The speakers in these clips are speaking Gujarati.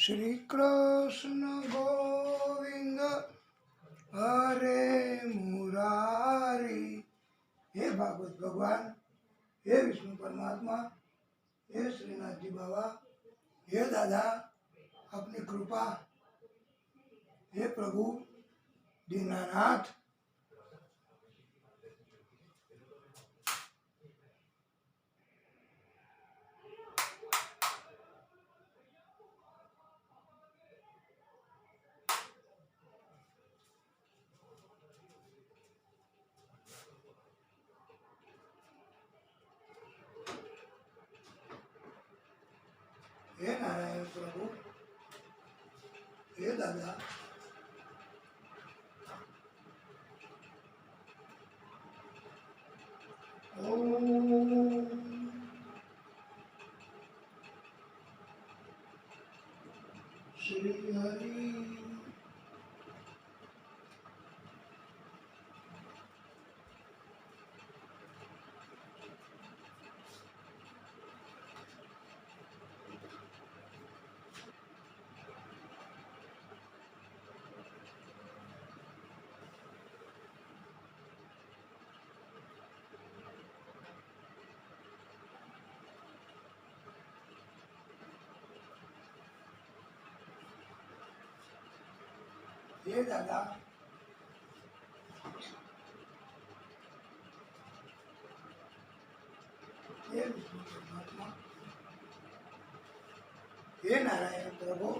श्री कृष्ण गोविंद हरे मुरारी। हे भागवत भगवान, हे विष्णु परमात्मा, हे श्रीनाथ जी बाबा, हे दादा अपनी कृपा, हे प्रभु दीनानाथ। हे नारायण प्रभु, हे दादा ओम श्री हरि। हे दादा हे विष्णु परमात्मा, हे नारायण प्रभु,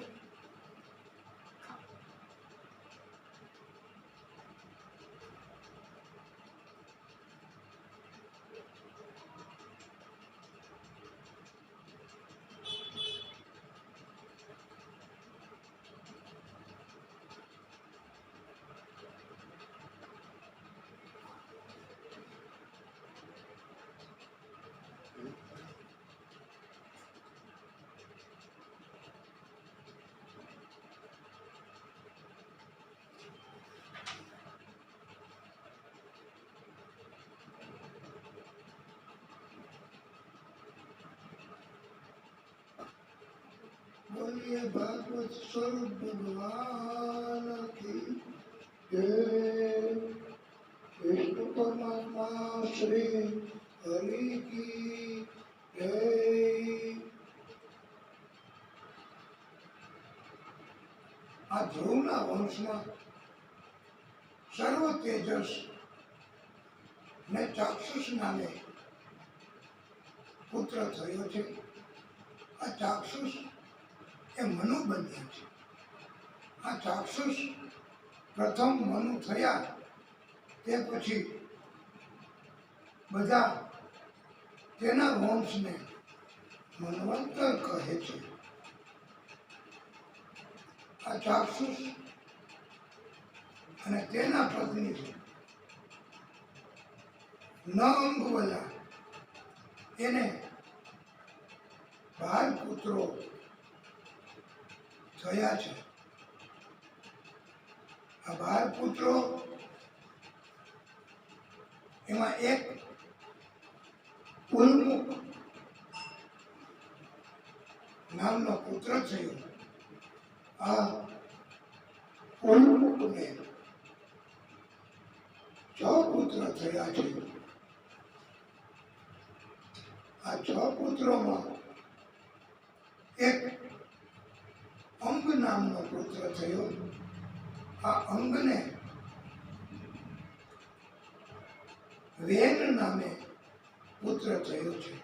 बोलिए भागवत स्वरूप भगवान की जय। विष्णु परमात्मा श्री हरि की जय। आ ध्रुवना वंशમાં સર્વ તેજસ ને ચાક્ષુષ નામે પુત્ર થયો છે। આ ચાક્ષુષ એ મનુ બન્યા છે। આ ચાક્ષુષ પ્રથમ મનુ થયા તે પછી બધા તેના વંશને મન્વંતર કહે છે। આ ચાક્ષુષ અને તેના પત્ની નંગવલા એને 12 પુત્રો થયા છે। આ 12 પુત્રો એમાં એક ઉલ્મુક નામનો પુત્ર થયો। આ ઉલ્મુકને 6 પુત્ર થયા છે। આ 6 પુત્રોમાં એક અંગ નામનો પુત્ર થયો। આ અંગને વેન નામે પુત્ર થયો છે।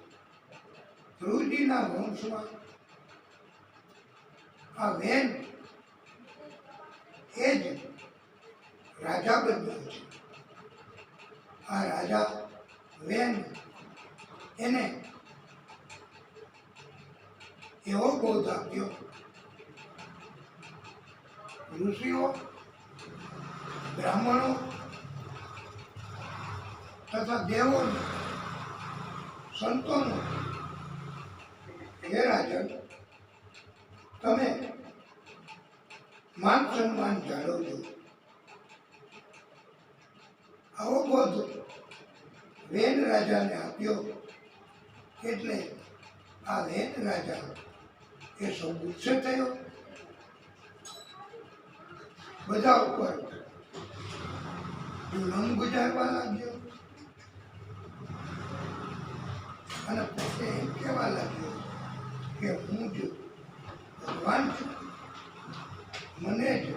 ધ્રુવજીના વંશમાં આ વેન એ જ રાજા બન્યો છે। આ રાજા વેન એને એવો બોધ આપ્યો, ઋષિઓ બ્રાહ્મણો તથા દેવોને સંતોનો, હે રાજન તમે માન સન્માન જાળવજો। આવો બોધ વેન રાજાને આપ્યો એટલે આ વેન રાજા એ સૌ ગુસ્સે થયો બધા ઉપર જુલમ ગુજારવા લાગ્યો અને પોતે એમ કહેવા લાગ્યો કે હું જ ભગવાન છું, મને જ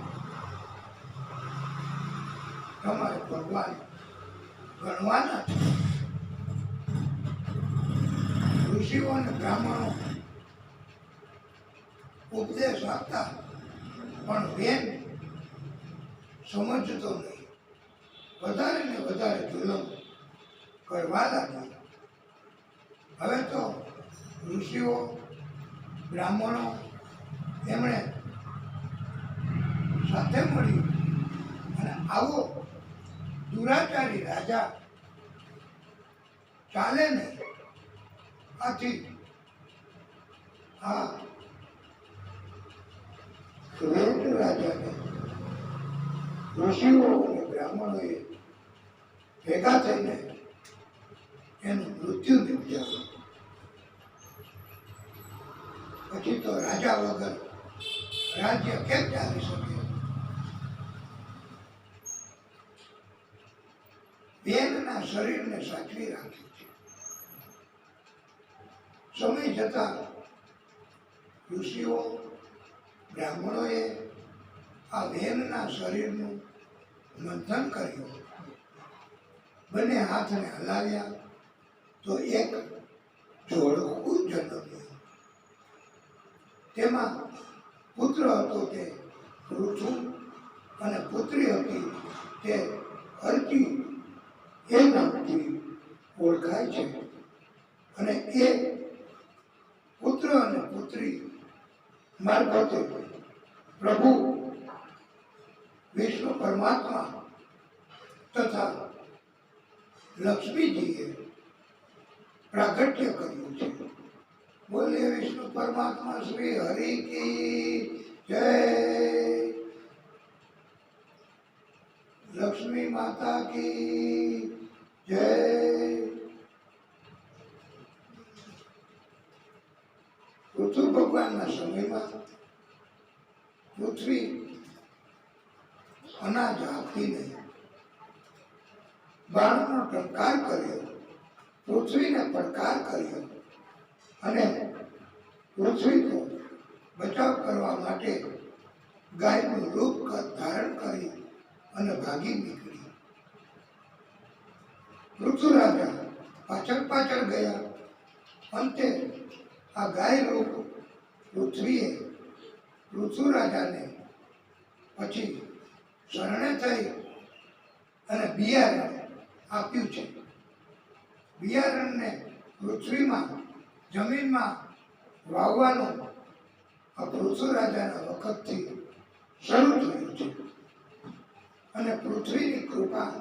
તમારે ભગવાન ગણવાના છે. ઋષિઓ અને બ્રાહ્મણો ઉપદેશ આપતા પણ વેન સમજતો નહીં, વધારે ને વધારે જુલમ કરવા લાગ્યો. હવે તો ઋષિઓ બ્રાહ્મણો એમણે સાથે મળી અને આવો દુરાચારી રાજા ચાલે નહીં. આથી આ વેદ રાજાને ઋષિઓ અને બ્રાહ્મણોએ ભેગા થઈને એનું મૃત્યુ નિપજાવ્યું. પછી તો રાજા વગર રાજ્ય કેમ ચાલી શકે? બેનના શરીરને સાચવી રાખ્યું છે. સમય જતા ઋષિઓ બ્રાહ્મણોએ આ વેનના શરીરનું મંથન કર્યું. બંને હાથને હલાવ્યા તો એક જોડકું જન્મ્યું. તેમાં પુત્ર હતો તે પૃથુ અને પુત્રી હતી તે અર્કી એ નામથી ઓળખાય છે. અને એ પુત્ર અને પુત્રી મારફતે પ્રભુ વિષ્ણુ પરમાત્મા તથા લક્ષ્મીજીએ પ્રાગટ્ય કર્યું છે. બોલે વિષ્ણુ પરમાત્મા શ્રી હરિ કી જય. લક્ષ્મી માતા કી જય. પૃથ્વી ભગવાનના સમયમાં પૃથ્વી અનાજ આપતી નહીં. બાણનો ટંકાર કર્યો, પૃથ્વીને પડકાર કર્યો અને પૃથ્વીનો બચાવ કરવા માટે ગાયનું રૂપ ધારણ કરી અને ભાગી નીકળી. પૃથુ રાજા પાછળ પાછળ ગયા. અંતે આ ગાય રૂપ પૃથ્વીએ પૃથુ રાજાને પછી શરણે થઈ અને બિયારણ આપ્યું છે. બિયારણને પૃથ્વીમાં જમીનમાં વાવવાનું આ પૃથુ રાજાના વખતથી શરૂ થયું છે. અને પૃથ્વીની કૃપા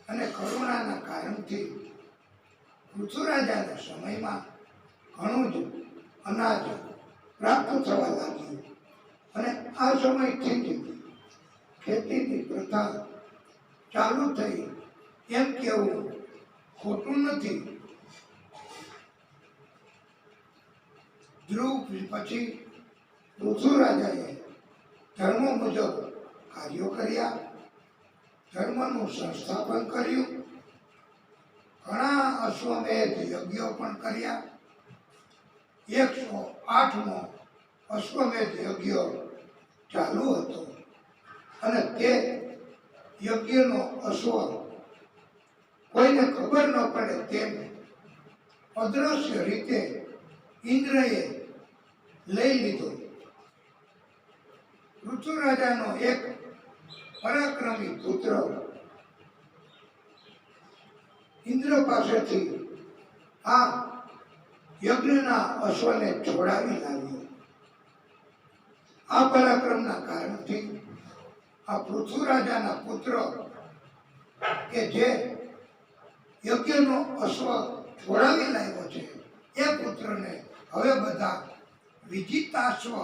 અને કરુણાના કારણથી પૃથુ રાજાના સમયમાં ઘણું જ અનાજ પ્રાપ્ત થવા લાગ્યું. અને આ સમયથી જ ખેતીની પ્રથા ચાલુ થઈ એમ કહેવું ખોટું નથી. ધ્રુવ પછી પૃથુ રાજાએ ધર્મ મુજબ કાર્યો કર્યા, ધર્મનું સંસ્થાપન કર્યું, ઘણા અશ્વમેધ યજ્ઞો પણ કર્યા. 108મો અશ્વમેધ યજ્ઞ ચાલુ હતો અને તે યજ્ઞનો અશ્વ કોઈને ખબર ન પડે તેમ અદ્રશ્ય રીતે ઇન્દ્રએ લઈ લીધો. પૃથુ રાજાનો એક પરાક્રમી પુત્ર ઇન્દ્ર પાસેથી આ યજ્ઞના અશ્વને છોડાવી લાવ્યો. આ પરાક્રમના કારણથી આ પૃથુ રાજાના પુત્ર કે જે યજ્ઞનો અશ્વ છોડાવી લાવ્યો છે એ પુત્રને હવે બધા વિજિતાશ્વ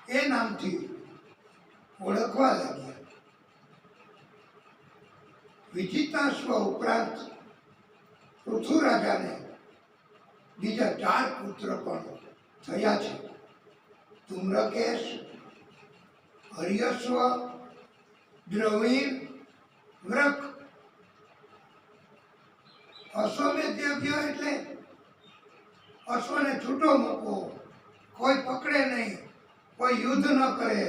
એ નામથી ઓળખવા લાગ્યા. વિજિતાશ્વ ઉપરાંત પૃથુ રાજાને બીજા 4 પુત્ર પણ થયા છે. ધૂમ્રકેશ, હર્યસ્વ દ્રવિણ વ્રક. અશ્વમેધ યજ્ઞ એટલે અશ્વને છૂટો મૂકવો, કોઈ પકડે નહીં, કોઈ યુદ્ધ ન કરે,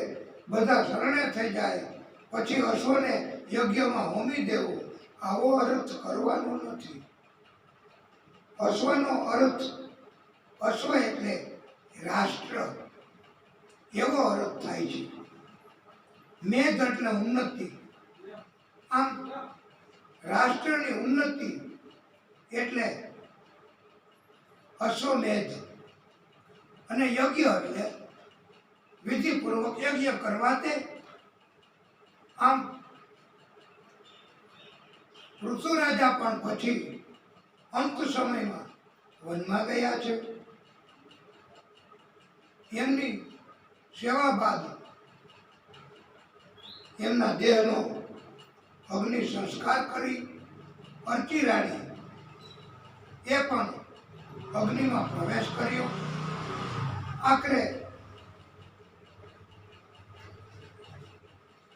બધા શરણે થઈ જાય, પછી અશ્વને યજ્ઞમાં હોમી દેવું, આવો અર્થ કરવાનો નથી. અશ્વનો અર્થ, અશ્વ એટલે રાષ્ટ્ર, એવો અર્થ થાય છે. મેધ એટલે ઉન્નતિ. આમ રાષ્ટ્રની ઉન્નતિ એટલે અશ્વમેધ. અને યજ્ઞ એટલે વિધિપૂર્વક યજ્ઞ કરવા તે. આમ પૃથુરાજા પણ પછી અંત સમયમાં વનમાં ગયા છે. એમની સેવા બાદ એમના દેહનો અગ્નિ સંસ્કાર કરી અર્ચી રાણી એ પણ અગ્નિમાં પ્રવેશ કર્યો. આખરે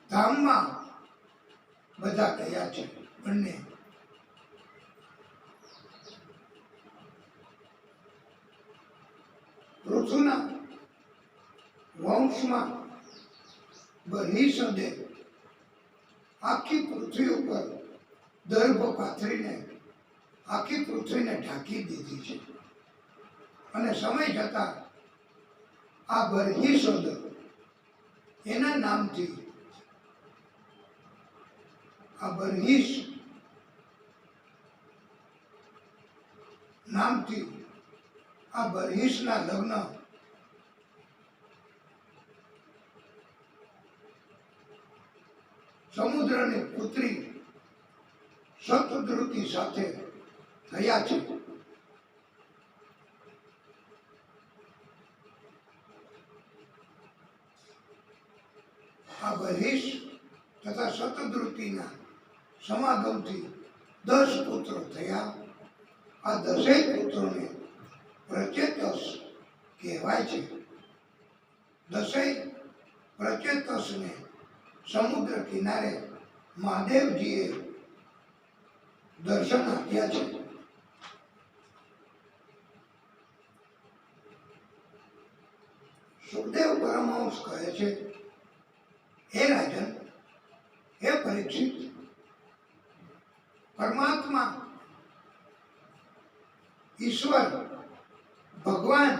ધામમાં બધા ગયા છે બંને. પૃથુના વંશમાં બર્હિષદે આખી પૃથ્વી ઉપર દર્ભ પાથરીને આખી પૃથ્વીને ઢાંકી દીધી છે. અને સમય જતા આ બર્હિષદ એના નામથી, આ બર્હિષ નામથી આ બર્હિષના લગ્ન સમુદ્રની પુત્રી શતદ્રુતિ સાથે થયા છે. આ બર્હિષ તથા શતદ્રુતિના સમાગમથી 10 પુત્રો થયા. આ 10 પુત્રોને પ્રચેતસ કહેવાય છે. 10 પ્રચેતસને સમુદ્ર કિનારે મહાદેવજીએ દર્શન આપ્યા છે. સુખદેવ પરમહંસ કહે છે, હે રાજન, હે પરીક્ષિત, પરમાત્મા ઈશ્વર ભગવાન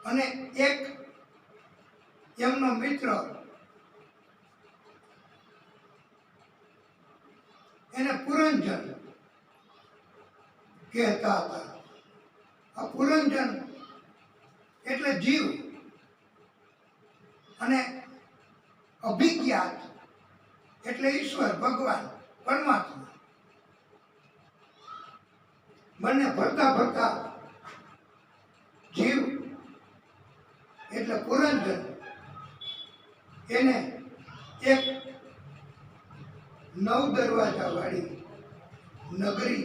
અને એક એમનો મિત્ર એને પુરંજન કહેતા હતા. આ પુરંજન એટલે જીવ અને અભિજ્ઞાત એટલે ઈશ્વર ભગવાન પરમાત્મા. બંને ફરતા ફરતા જીવ એટલે પુરંજન એને એક 9 દરવાજા વાળી નગરી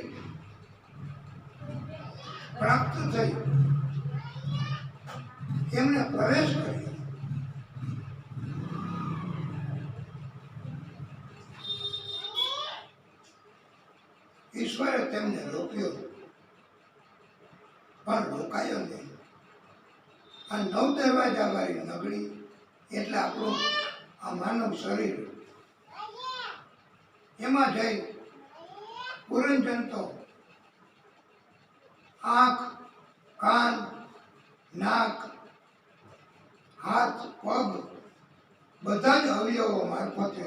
પ્રાપ્ત થઈ. એમને પ્રવેશ કર્યો. ઈશ્વરે તેમને રોક્યો, પણ રોકાયો નહીં. આ 9 દરવાજા વાળી નગરી એટલે આપણું આ માનવ શરીર. એમાં જઈ પુરંજન તો આંખ, કાન, નાક, હાથ, પગ બધા જ અવયવો મારફતે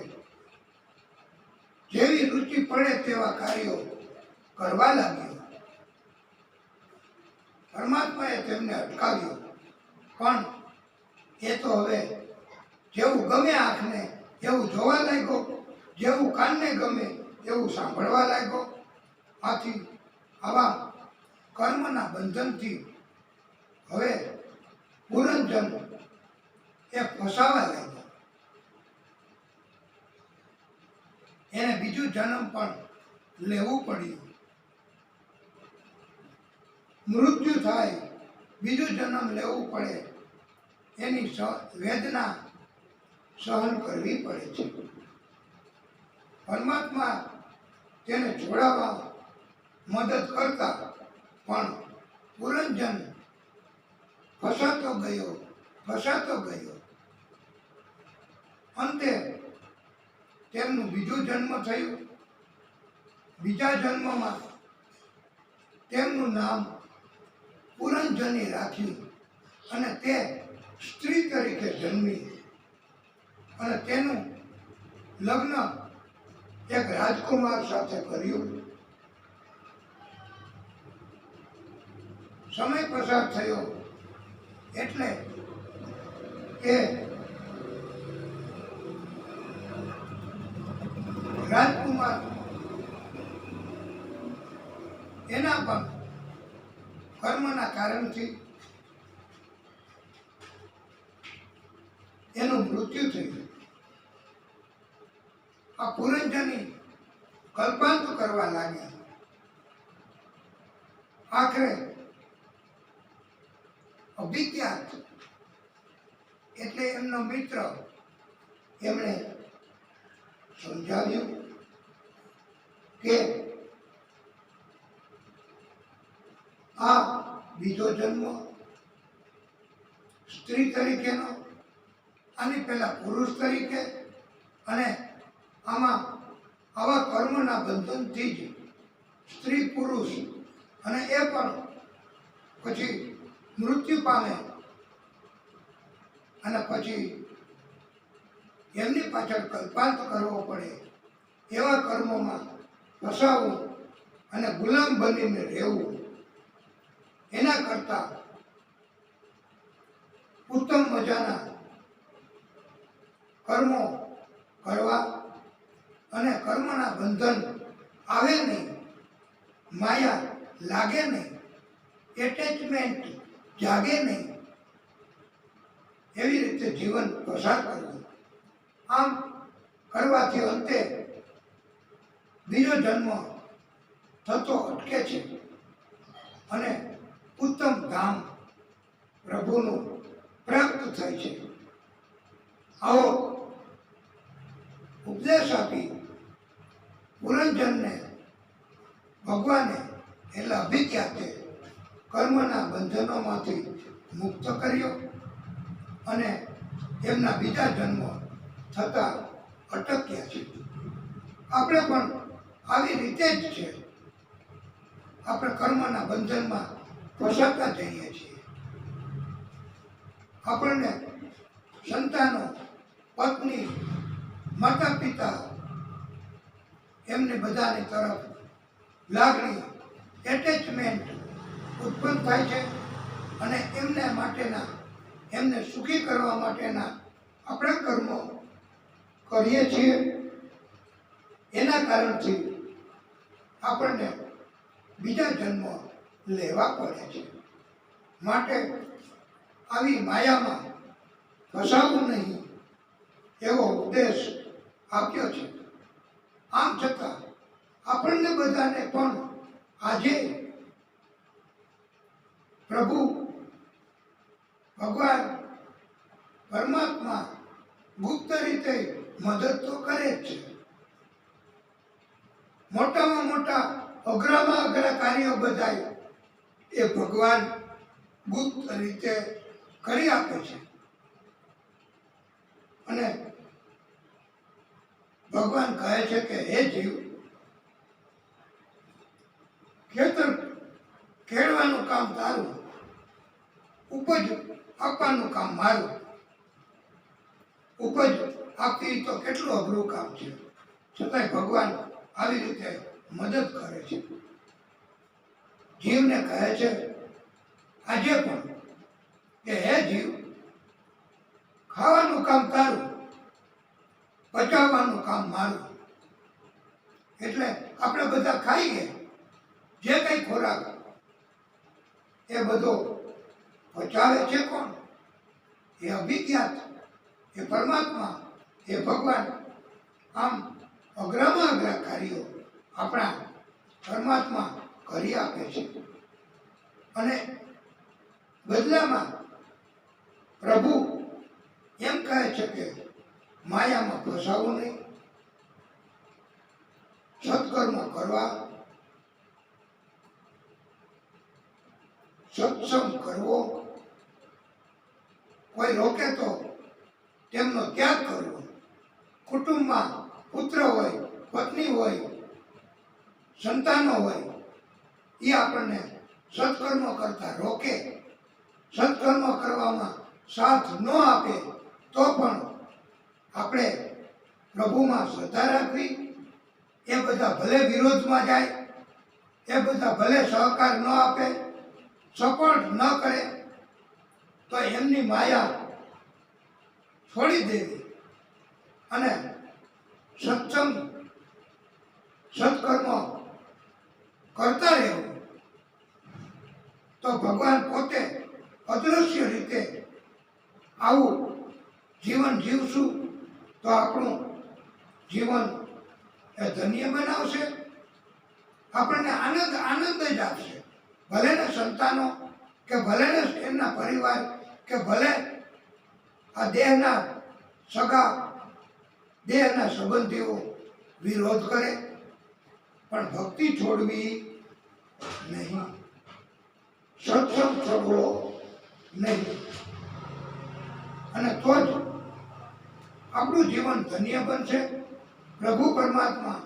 જેવી રુચિ પડે તેવા કાર્યો કરવા લાગ્યો. પરમાત્માએ તેમને અટકાવ્યો, પણ એ તો હવે જેવું ગમે આંખને એવું જોવા લાગ્યો, જેવું કાનને ગમે એવું સાંભળવા લાગ્યો. આથી આવા કર્મના બંધનથી હવે પુરંજન એ ફસાવા લાગ્યો. એને બીજું જન્મ પણ લેવું પડ્યું. મૃત્યુ થાય, બીજું જન્મ લેવું પડે, એની વેદના સહન કરવી પડે છે. પરમાત્મા તેને છોડાવવા મદદ કરતા પણ પુરંજન ફસાતો ગયો. અંતે તેમનું બીજું જન્મ થયું. બીજા જન્મમાં તેમનું નામ પુરંજની રાખ્યું અને તે સ્ત્રી તરીકે જન્મી અને તેનું લગ્ન એક રાજકુમાર સાથે કર્યું. સમય પસાર થયો એટલે એ રાજકુમાર એના પણ કર્મના કારણથી એનું મૃત્યુ થયું. આ પુરંજની કલ્પાંત કરવા લાગ્યા. આખરે અભિજ્ઞાત એટલે એમનો મિત્ર એમણે સમજાવ્યું કે આ બીજો જન્મ સ્ત્રી તરીકેનો, આની પહેલા પુરુષ તરીકે, અને આમાં આવા કર્મના બંધનથી જ સ્ત્રી પુરુષ અને એ પણ પછી મૃત્યુ પામે અને પછી એમની પાછળ કલ્પાંત કરવો પડે એવા કર્મોમાં ફસાવવું અને ગુલામ બનીને રહેવું એના કરતા ઉત્તમ મજાના કર્મો કરવા અને કર્મના બંધન આવે નહીં, માયા લાગે નહીં, એટેચમેન્ટ જાગે નહીં, એવી રીતે જીવન પસાર કરવું. આમ કરવાથી અંતે બીજો જન્મ થતો અટકે છે અને ઉત્તમ ધામ પ્રભુનું પ્રાપ્ત થાય છે. આવો ઉપદેશ આપી પુરંજનને ભગવાને એટલે અભિખ્યાતે કર્મના બંધનોમાંથી મુક્ત કર્યો અને એમના બીજા જન્મ થતા અટક્યા છે. આપણે પણ આવી રીતે જ છે. આપણે કર્મના બંધનમાં ફસાતા જઈએ છીએ. આપણને સંતાનો, પત્ની, માતા પિતા એમને બધાની તરફ લાગણી, એટેચમેન્ટ ઉત્પન્ન થાય છે અને એમને સુખી કરવા માટેના આપણે કર્મો કરીએ છીએ. એના કારણથી આપણને બીજા જન્મ લેવા પડે છે. માટે આવી માયામાં ફસાવવું નહીં એવો ઉપદેશ આપ્યો છે. આમ છતાં આપણને બધાને પણ આજે પ્રભુ ભગવાન પરમાત્મા ગુપ્ત રીતે મદદ તો કરે જ છે. મોટામાં મોટા અઘરામાં અઘરા કાર્યો બધા એ ભગવાન ગુપ્ત રીતે કરી આપે છે. અને ભગવાન કહે છે કે હે જીવ, ખેતર ખેડવાનું કામ તારું, ઉપજ આપવાનું કામ મારું. ઉપજ આપવી તો કેટલું અઘરું કામ છે, છતાંય ભગવાન આવી રીતે મદદ કરે છે. જીવને કહે છે આજે પણ કે હે જીવ, ખાવાનું કામ તારું, પચાવવાનું કામ મારું. એટલે આપણે બધા ખાઈએ જે કંઈ ખોરાક એ બધો પચાવે છે કોણ? એ અભિજ્ઞાત, એ પરમાત્મા, એ ભગવાન. આમ અઘરામાં અઘરા કાર્યો આપણા પરમાત્મા કરી આપે છે અને બદલામાં પ્રભુ એમ કહે છે કે માયામાં ફસાવું નહીં, સત્કર્મ કરવા, સત્સંગ કરવો, કોઈ રોકે તો તેમનો ત્યાગ કરવો. કુટુંબમાં પુત્ર હોય, પત્ની હોય, સંતાનો હોય, એ આપણને સત્કર્મ કરતા રોકે, સત્કર્મ કરવામાં સાથ ન આપે તો પણ આપણે પ્રભુમાં શ્રદ્ધા રાખવી. એ બધા ભલે વિરોધમાં જાય, એ બધા ભલે સહકાર ન આપે, સપોર્ટ ન કરે, તો એમની માયા છોડી દેવી અને સત્સંગ સત્કર્મ કરતા રહેવું. તો ભગવાન પોતે અદૃશ્ય રીતે આવું જીવન જીવશું તો આપણું જીવન એ ધન્ય બનાવશે, આપણને આનંદ આનંદ જ આપશે. ભલે ને સંતાનો કે ભલે ને એમના પરિવાર કે ભલે આ દેહના સગા દેહના સંબંધીઓ વિરોધ કરે, પણ ભક્તિ છોડવી નહીં, સત્સંગ છોડવો નહીં. અને તો જ આપણું જીવન ધન્ય બનશે. પ્રભુ પરમાત્મા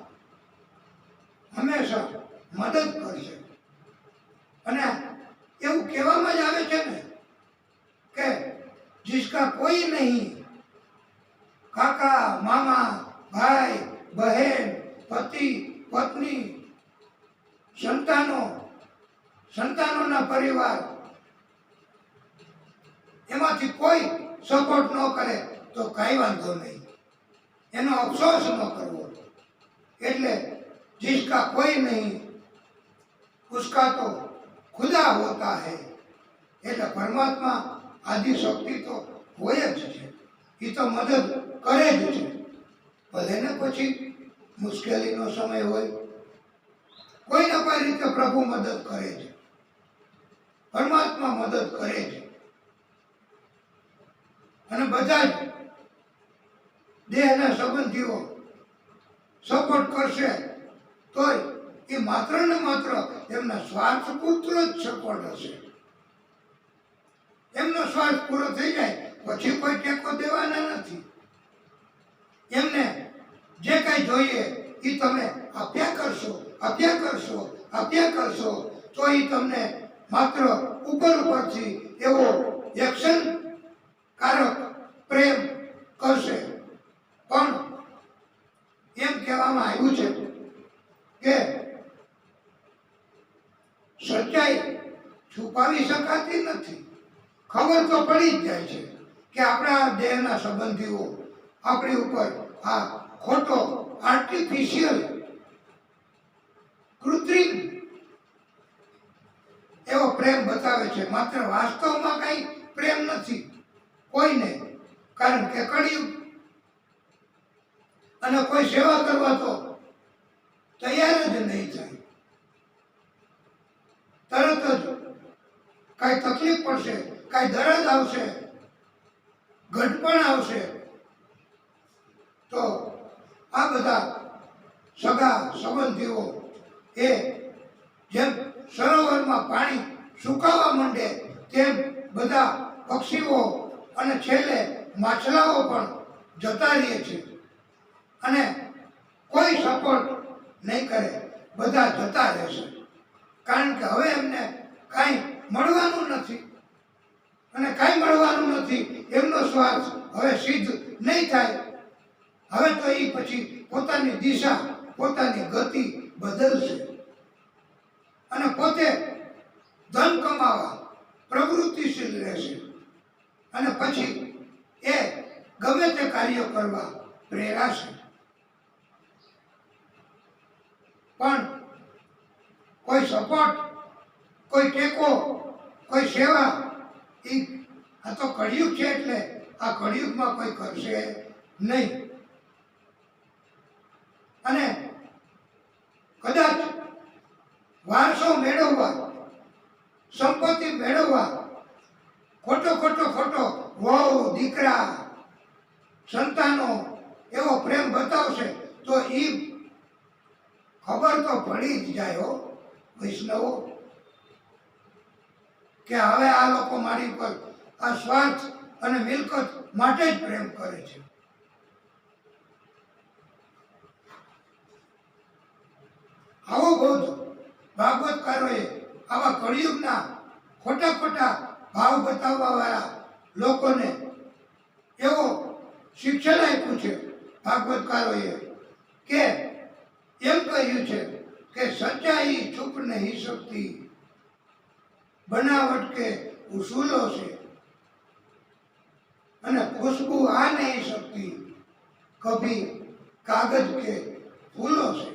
હંમેશા મદદ કરશે. અને એવું કહેવામાં જ આવે છે ને કે जिसका कोई नहीं, काका मामा भाई बहन पति पत्नी संतानों परिवार एमांथी कोई सपोर्ट न करे तो कई वांधो नहीं, एनो अफसोस न करवो. एटले जिसका कोई नहीं उसका तो खुदा होता है. एटले परमात्मा आदि शक्ति तो होय ज छे, ई तो मदद करे ज छे. भले ने पछी मुश्केलीनो समय होय, कोई न कोई रीते प्रभु मदद करे छे, परमात्मा मदद करे छे. અને બધા જ દેહના સંબંધીઓ સપોર્ટ કરશે તોય એ માત્ર ને માત્ર એમના સ્વાર્થ પુત્ર જ સપોર્ટ હશે. એમનો સ્વાર્થ પૂરો થઈ જાય પછી કોઈ ટેકો દેવાના નથી. એમને જે કઈ જોઈએ એ તમે આપ્યા કરશો, આપ્યા કરશો, આપ્યા કરશો તો એ તમને માત્ર ઉપર ઉપરથી એવો એક્શન કારક પ્રેમ કરશે. પણ એમ કહેવામાં આવ્યું છે કે સચ્ચાઈ છુપાવી શકાતી નથી. ખબર તો પડી જ જાય છે કે આપણા દેહના સંબંધીઓ આપણી ઉપર આ ખોટો આર્ટિફિશિયલ કૃત્રિમ એવો પ્રેમ બતાવે છે, માત્ર વાસ્તવમાં કઈ પ્રેમ નથી કોઈને. કારણ કે કળિયુગ અને કોઈ સેવા કરવા તો તૈયાર જ નહીં થાય. તરત જ કઈ તકલીફ પડશે, કઈ દરદ આવશે, ઘટપણ આવશે તો આ બધા સગા સંબંધીઓ એ જેમ સરોવરમાં પાણી સુકાવા માંડે તેમ બધા પક્ષીઓ અને છેલ્લે માછલાઓ પણ જતા રહે છે. અને કોઈ સપોર્ટ નહીં કરે, બધા જતા રહેશે. કારણ કે હવે એમને કાંઈ મળવાનું નથી અને કાંઈ મળવાનું નથી. એમનો સ્વાર્થ હવે સિદ્ધ નહીં થાય. હવે તો એ પછી પોતાની દિશા, પોતાની ગતિ બદલશે અને પોતે ધન કમાવા પ્રવૃત્તિશીલ રહેશે. અને પછી એ ગમે તે કાર્ય કરવા પ્રેરાશે. પણ કોઈ સપોર્ટ, કોઈ ટેકો, કોઈ સેવા, આ તો કળિયુગ છે એટલે આ કળિયુગમાં કોઈ કરશે નહીં. અને કદાચ વારસો મેળવવા, સંપત્તિ મેળવવા ખોટો વહુ દીકરા સંતાનો એવો પ્રેમ બતાવશે તો એ ખબર તો પડી જ જાય હો વૈષ્ણવો કે હવે આ લોકો મારી પર આ સ્વાર્થ અને મિલકત માટે જ પ્રેમ કરે છે. આવો બોધ ભાગવતકારોએ આવા કળિયુગના ખોટા ખોટા ભાવ બતાવવા વાળા લોકોને એવો શિક્ષણ આપ્યું છે ભાગવતકારોએ કે એમ કહ્યું છે કે સચ્ચાઈ છુપ નહીં શકતી, બનાવટ કે ઉસૂલો છે, અને ખુશ્બુ આ નહીં શકતી, કભી કાગજ કે ફૂલો છે.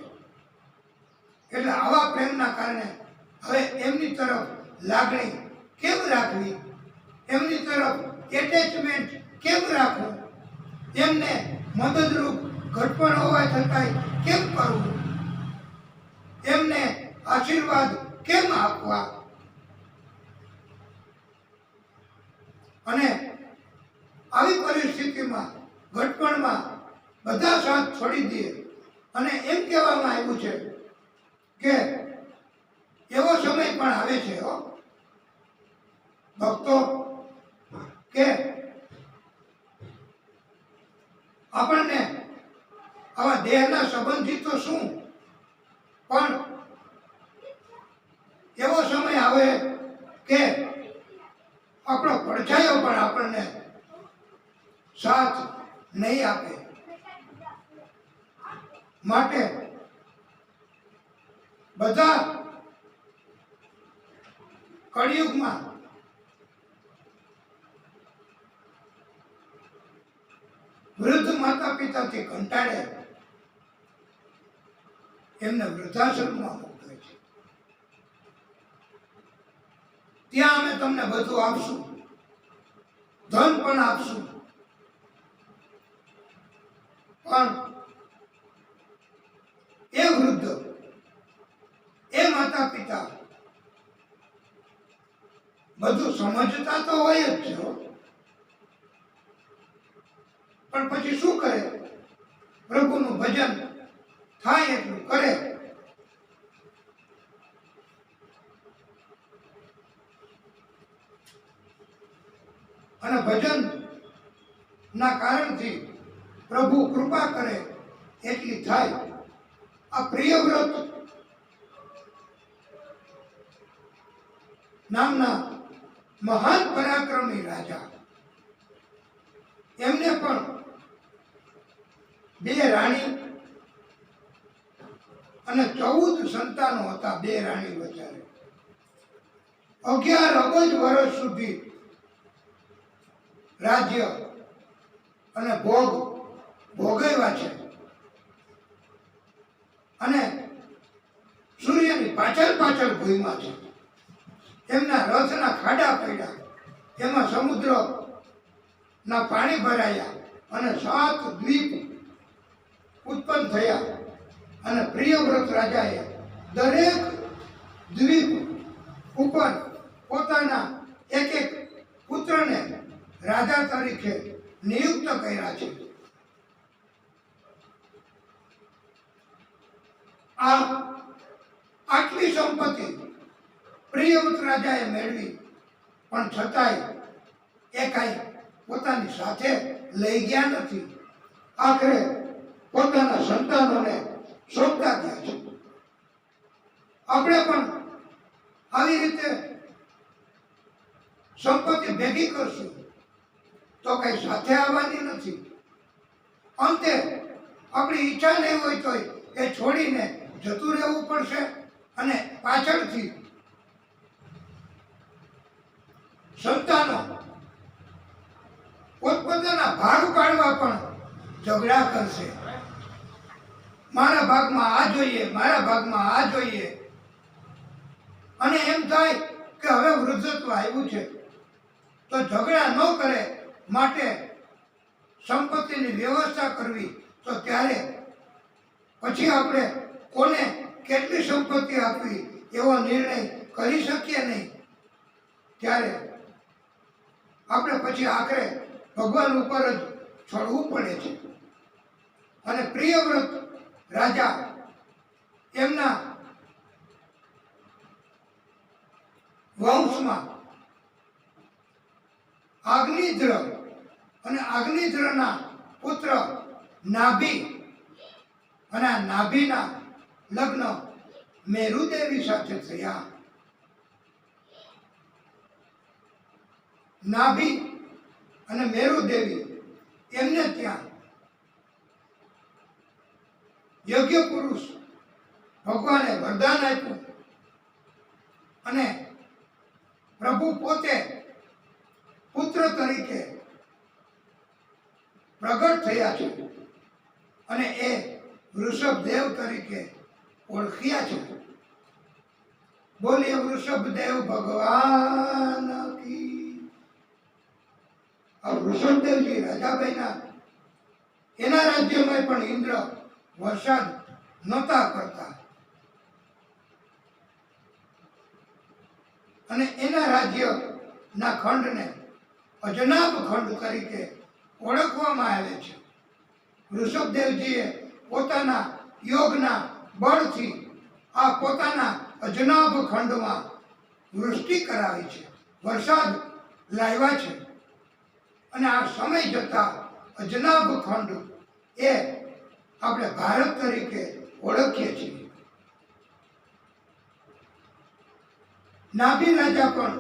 એટલે આવા પ્રેમના કારણે હવે એમની તરફ લાગણી કેમ રાખવી, એમની તરફ એટેચમેન્ટ કેમ રાખવું, એમને મદદરૂપ ઘટપણ હોવા છતાંય કેમ કરવું, એમને આશીર્વાદ કેમ આપવા. અને આવી પરિસ્થિતિમાં ઘટપણમાં બધા સાથ છોડી દે અને એમ કહેવામાં આવ્યું છે કે એવો સમય પણ આવે છે હો ભક્તો કે આપણને આવા દેહના સંબંધી તો શું પણ એવો સમય આવે કે આપણો પડછાયો પણ આપણને સાથ નહીં આપે. માટે બધા કળિયુગમાં વૃદ્ધ માતા પિતાથી કંટાળે એમને વૃદ્ધાશ્રમમાં મોકલે છે. ત્યાં અમે તમને બધું આપશું, ધન પણ આપશું, પણ એ વૃદ્ધ એ માતા પિતા બધું સમજતા તો હોય જ છે, પણ પછી શું કરે? પ્રભુનું ભજન થાય એટલું કરે. અને ભજન ના કારણથી પ્રભુ કૃપા કરે એટલી થાય. આ પ્રિયવ્રત નામના મહાન પરાક્રમી રાજા, એમને પણ 2 રાણી અને 14 સંતાનો હતા. 2 રાણી વચ્ચે 11 અબજ વર્ષ સુધી રાજ્ય અને ભોગવ્યા છે. અને સૂર્યની પાછળ ભૂમિમાં છે. એમના રથના ખાડા પડ્યા, એમાં સમુદ્ર ના પાણી ભરાયા અને 7 દ્વીપ ઉત્પન્ન થયા. અને પ્રિયવ્રત રાજાએ દરેક દ્વીપ ઉપર પોતાના એક પુત્રને રાજા તરીકે નિયુક્ત કર્યા છે. આટલી સંપત્તિ પ્રિયવ્રત રાજાએ મેળવી, પણ છતાંય એ કાંઈ પોતાની સાથે લઈ ગયા નથી. આખરે પોતાના સંતાનોને સોંપતા ગયા છે. આપણે પણ આવી રીતે સંપત્તિ ભેગી કરશું તો કઈ સાથે આવવાની નથી. અંતે આપણી ઈચ્છા નહીં હોય તો એ છોડીને જતું રહેવું પડશે. અને પાછળથી સંતાનો પોતપોતાના ભાગ પાડવા પણ ઝઘડા કરશે. મારા ભાગમાં આ જોઈએ, મારા ભાગમાં આ જોઈએ. અને એમ થાય કે હવે વૃદ્ધત્વ આવ્યું છે તો ઝઘડા ન કરે માટે સંપત્તિની વ્યવસ્થા કરવી. તો ત્યારે પછી આપણે કોને કેટલી સંપત્તિ આપવી એવો નિર્ણય કરી શકીએ નહીં. ત્યારે આપણે પછી આખરે ભગવાન ઉપર જ છોડવું પડે છે. અને પ્રિયવ્રત રાજા એમના વંશમાં અગ્નિધ્ર અને અગ્નિધ્રના પુત્ર નાભી અને આ નાભીના લગ્ન મેરુદેવી સાથે થયા. નાભી અને મેરુદેવી એમને ત્યાં યોગ્ય પુરુષ ભગવાને વરદાન આપ્યું અને પ્રભુ પોતે પુત્ર તરીકે પ્રગટ થયા છે અને એ વૃષભદેવ તરીકે ઓળખ્યા છે. બોલીએ વૃષભદેવ ભગવાન કી. આ વૃષભદેવજી રાજાભાઈના એના રાજ્યમાં પણ ઇન્દ્ર વરસાદ નહોતા કરતા અને એના રાજ્યના ખંડને અજનાબ ખંડ તરીકે ઓળખવામાં આવે છે. વૃષભદેવજીએ પોતાના યોગના બળથી આ પોતાના અજનાબ ખંડમાં વૃષ્ટિ કરાવી છે, વરસાદ લાવ્યા છે અને આ સમય જતા અજનાબ ખંડ એ આપણે ભારત તરીકે ઓળખીએ છીએ. નાભી રાજા પણ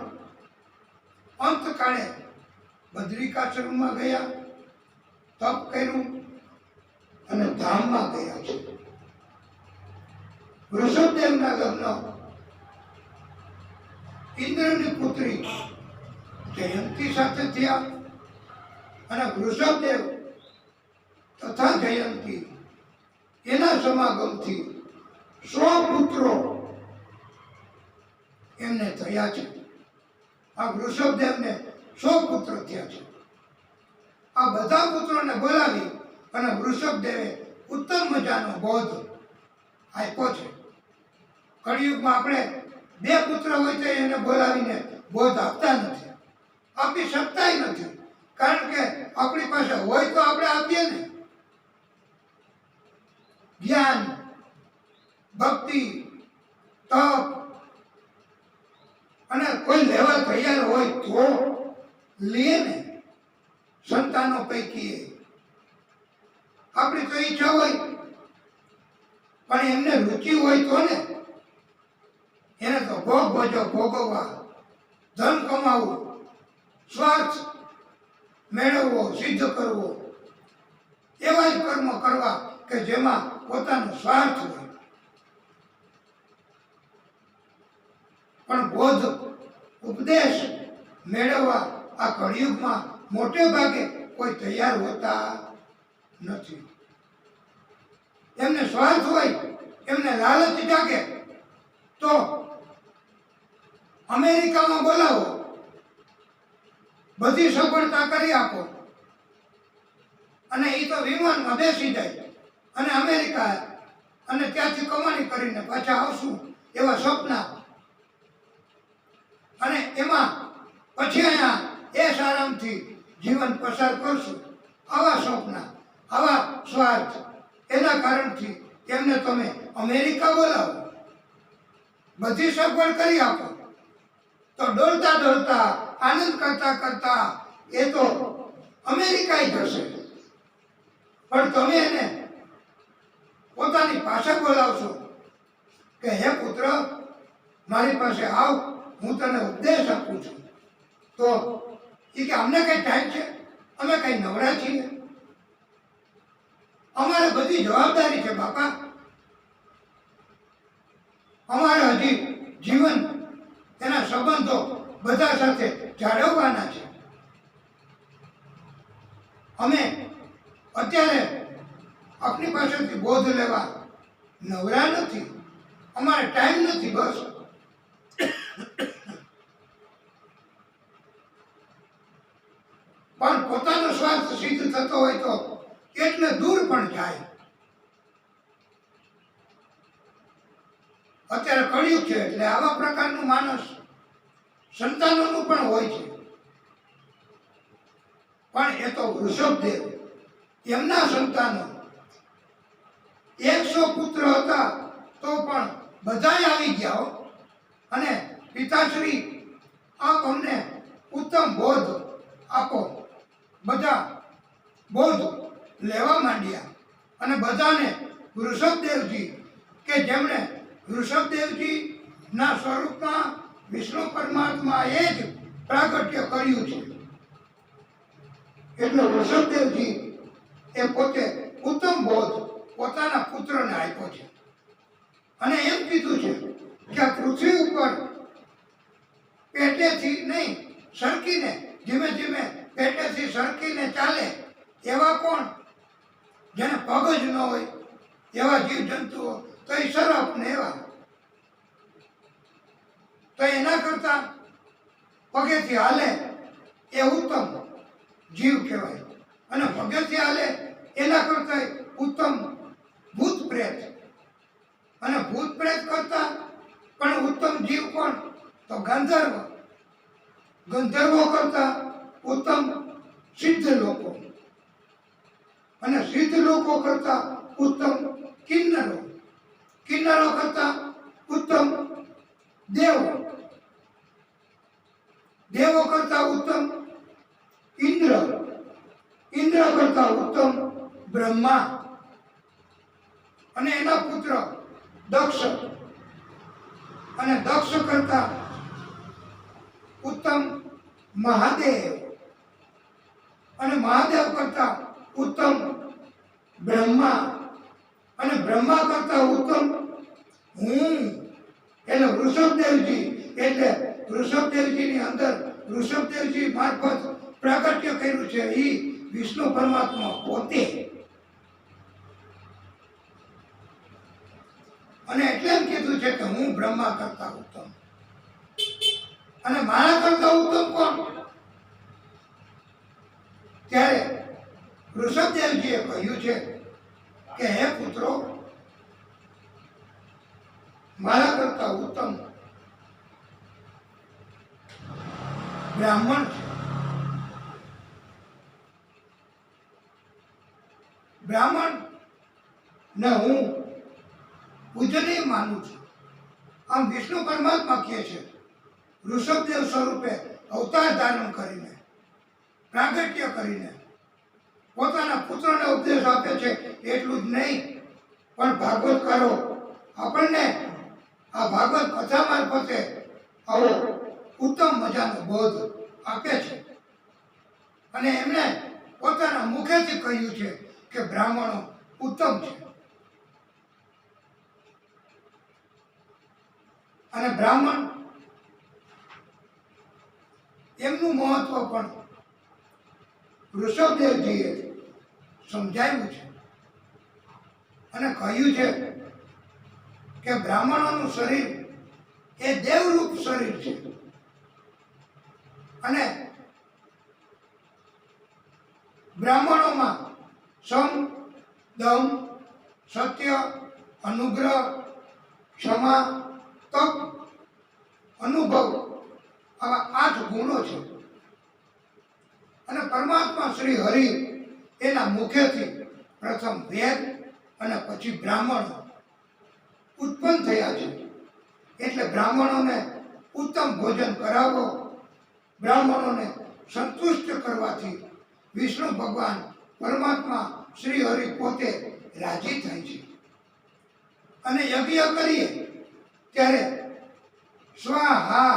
અંતકાળે બદ્રિકાશ્રમમાં ગયા, તપ કર્યું અને ધામમાં ગયા છે. વૃષભદેવના લગ્ન ઇન્દ્રની પુત્રી જયંતી સાથે થયા અને વૃષભદેવ તથા જયંતી એના સમાગમથી 100 પુત્રો એમને થયા છે. આ વૃષભદેવને 100 પુત્ર થયા છે. આ બધા પુત્રોને બોલાવી અને વૃષભદેવે ઉત્તમ મજાનો બોધ આપ્યો છે. કળિયુગમાં આપણે 2 પુત્ર હોય તો એને બોલાવીને બોધ આપતા નથી, આપી શકતાય નથી, કારણ કે આપણી પાસે હોય તો આપણે આપીએ ને. જ્ઞાન, ભક્તિ, તપ અને કોઈ લેવા તૈયાર હોય તો લે ને. સંતાનો પૈકી આપણી તો ઈચ્છા હોય પણ એમને રુચિ હોય તો ને. એને તો ભોગ ભોગવવા, ધન કમાવવું, સ્વાર્થ મેળવવો, સિદ્ધ કરવો, એવા જ કર્મ કરવા કે જેમાં પોતાનો સ્વાર્થ હોય. પણ બોધ ઉપદેશ મેળવવા આ કળિયુગમાં મોટે ભાગે કોઈ તૈયાર હોતા નથી. એમને સ્વાર્થ હોય, એમને લાલચ જાગે તો અમેરિકામાં બોલાવો, બધી સફળતા કરી આપો અને એ તો વિમાનમાં બેસી જાય અને અમેરિકા અને ત્યાંથી કમાણી કરીને પાછા આવશું એવા સપના, અને એમાં પછી અહીંયા એ આરામથી જીવન પસાર કરશું, આવા સપના, આવા સ્વાર્થ. એના કારણથી એમને તમે અમેરિકા બોલાવો, બધી સગવડ કરી આપો તો ડોલતા ડોલતા, આનંદ કરતા કરતા એ તો અમેરિકા જશે. પણ તમે એને પોતાની પાસે બોલાવશો કે હે પુત્ર મારી પાસે આવ, હું તને ઉપદેશ આપું છું, તો એ કે અમને કઈ ટાઈમ છે, અમે કઈ નવરા છીએ, અમારે બધી જવાબદારી છે બાપા, અમારે હજી જીવન એના સંબંધો બધા સાથે જાળવવાના છે. અમે અત્યારે આપની પાસેથી બોધ લેવા નવરા નથી, અમારે ટાઈમ નથી. બસ પણ પોતાનો સ્વાર્થ સિદ્ધ થતો હોય તો એટલે દૂર પણ જાય. અત્યારે કળિયુગ છે એટલે આવા પ્રકારનું માનસ સંતાનોનું પણ હોય છે. પણ એ તો વૃષભદેવ એમના સંતાનો 100 પુત્ર હતા તો પણ બધાય આવી ગયા હો. અને પિતાશ્રી આપ અમને ઉત્તમ બોધ આપો. બધા બોધ લેવા માંડ્યા અને બધાને વૃષભદેવજી કે જેમણે વૃષભદેવજી ના સ્વરૂપમાં વિષ્ણુ પરમાત્મા એ જ પ્રાગટ્ય કર્યું છે, એટલે વૃષભદેવજી એ પોતે ઉત્તમ બોધ પોતાના પુત્રને આપ્યો છે. અને એમ કીધું છે કે આ પૃથ્વી ઉપર પેટેથી નહીં સરકીને ધીમે ધીમે પેટેથી સરકીને ચાલે એવા કોણ? જેને પગ જ ન હોય એવા જીવજંતુઓ, તો એ સરપ ને એવા, તો એના કરતા પગેથી હાલે એ ઉત્તમ જીવ કહેવાય. અને પગેથી હાલે એના કરતા ઉત્તમ ભૂત પ્રેત. અને ભૂત પ્રેત કરતા પણ ઉત્તમ જીવ કોણ? તો ગંધર્વ. ગંધર્વો કરતા ઉત્તમ સિદ્ધ લોકો. અને સિદ્ધ લોકો કરતા ઉત્તમ કિન્નરો. કિન્નરો કરતા ઉત્તમ દેવો. દેવો કરતા ઉત્તમ ઇન્દ્ર. ઇન્દ્ર કરતા ઉત્તમ બ્રહ્મા. અને એના પુત્ર દક્ષ. અને દક્ષ કરતા ઉત્તમ મહાદેવ. અને મહાદેવ કરતા ઉત્તમ બ્રહ્મા. અને બ્રહ્મા કરતા ઉત્તમ હું. એટલે વૃષભદેવજી, એટલે વૃષભદેવજીની અંદર વૃષભદેવજી મારફત પ્રાગટ્ય કર્યું છે એ વિષ્ણુ પરમાત્મા પોતે. અને એટલે એમ કીધું છે કે હું બ્રહ્મા કરતા ઉત્તમ. અને મારા કરતા ઉત્તમ કોણ? ત્યારે વૃષભદેવજીએ કહ્યું છે કે હે પુત્રો, મારા કરતા ઉત્તમ બ્રાહ્મણ છે. બ્રાહ્મણ ને હું પૂજનીય માનું છું. આમ વિષ્ણુ પરમાત્મા કહે છે વૃષભદેવ સ્વરૂપે અવતાર ધારણ કરીને પ્રાગટ્ય કરીને પોતાના પુત્રને ઉપદેશ આપે છે. એટલું જ નહીં, પણ ભાગવતકારો આપણને આ ભાગવત કથા મારફતે આવો ઉત્તમ મજાનો બોધ આપે છે. અને એમણે પોતાના મુખેથી કહ્યું છે કે બ્રાહ્મણો ઉત્તમ છે. અને બ્રાહ્મણ એમનું મહત્વ પણ વૃષભદેવજીએ સમજાવ્યું છે. અને કહ્યું છે કે બ્રાહ્મણોનું શરીર એ દેવરૂપ શરીર છે. અને બ્રાહ્મણોમાં સમ, દમ, સત્ય, અનુગ્રહ, ક્ષમા, તપ, અનુભવ આવા 8 ગુણો છે. અને પરમાત્મા શ્રી હરિ એના મુખેથી પ્રથમ વેદ અને પછી બ્રાહ્મણો ઉત્પન્ન થયા છે. એટલે બ્રાહ્મણોને ઉત્તમ ભોજન કરાવો. બ્રાહ્મણોને સંતુષ્ટ કરવાથી વિષ્ણુ ભગવાન પરમાત્મા શ્રી હરિ પોતે રાજી થાય છે. અને યજ્ઞ કરીએ ત્યારે સ્વાહા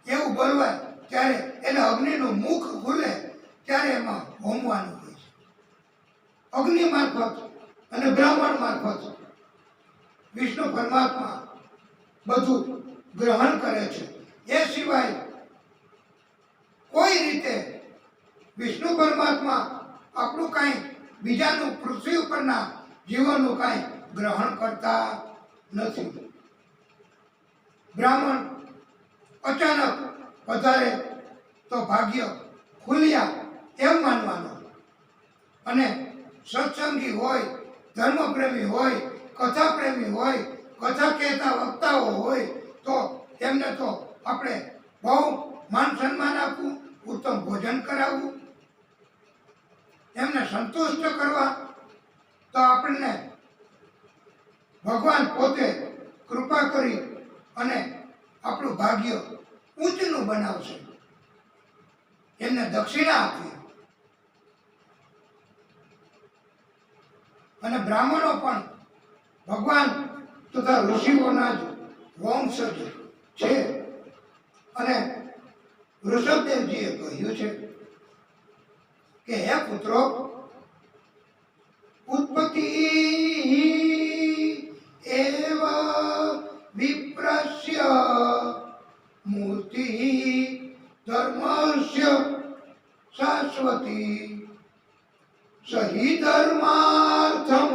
એવું બોલવાય ત્યારે એટલે અગ્નિનું મુખ ખુલે ત્યારે એમાં હોમવાનું હોય છે. અગ્નિ મારફત અને બ્રાહ્મણ મારફત વિષ્ણુ પરમાત્મા બધું ગ્રહણ કરે છે. એ સિવાય કોઈ રીતે વિષ્ણુ પરમાત્મા આપણું કાંઈ બીજાનું પૃથ્વી ઉપરના જીવનનું કાંઈ ગ્રહણ કરતા નથી. બ્રાહ્મણ અચાનક વધારે તો ભાગ્ય ખુલ્યા એમ માનવાનું. અને સત્સંગી હોય, ધર્મપ્રેમી હોય, કથા પ્રેમી હોય, કથા કહેતા વક્તાઓ હોય તો એમને તો આપણે બહુ માન સન્માન આપવું, ઉત્તમ ભોજન કરાવવું, એમને સંતુષ્ટ કરવા. તો આપણને ભગવાન પોતે કૃપા કરી અને આપણું ભાગ્ય ઊંચનું બનાવશે. એમને દક્ષિણા આપી અને બ્રાહ્મણો પણ ભગવાન તથા ઋષિઓના જ વંશજ છે. અને ઋષભદેવજીએ કહ્યું છે કે હે પુત્રો, ઉત્પત્તિ એવ વિપ્રસ્ય મૂર્તિ ધર્મસ્ય શાશ્વતી સહિ ધર્માર્થમ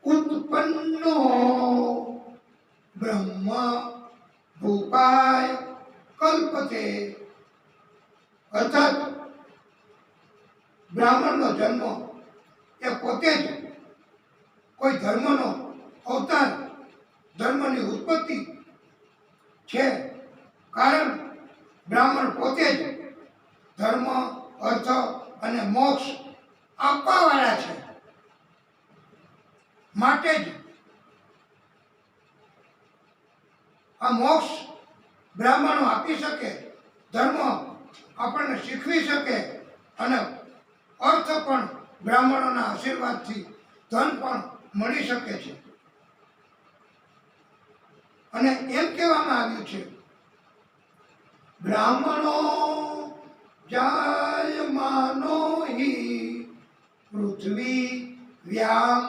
ઉત્પન્નો બ્રહ્મ ભૂપાય કલ્પતે. અર્થાત બ્રાહ્મણનો જન્મ એ પોતે જ કોઈ ધર્મનો અવતાર, ધર્મની ઉત્પત્તિ છે. કારણ બ્રાહ્મણ પોતે જ ધર્મ, અર્થ અને મોક્ષ આપવાવાળા છે. માટે જ આ મોક્ષ બ્રાહ્મણો આપી શકે, ધર્મ આપણને શીખવી શકે અને અર્થ પણ બ્રાહ્મણોના આશીર્વાદથી ધન પણ મળી શકે છે. અને એમ કહેવામાં આવ્યું છે, બ્રાહ્મણો જાયમાનો હિ પૃથ્વી વ્યામ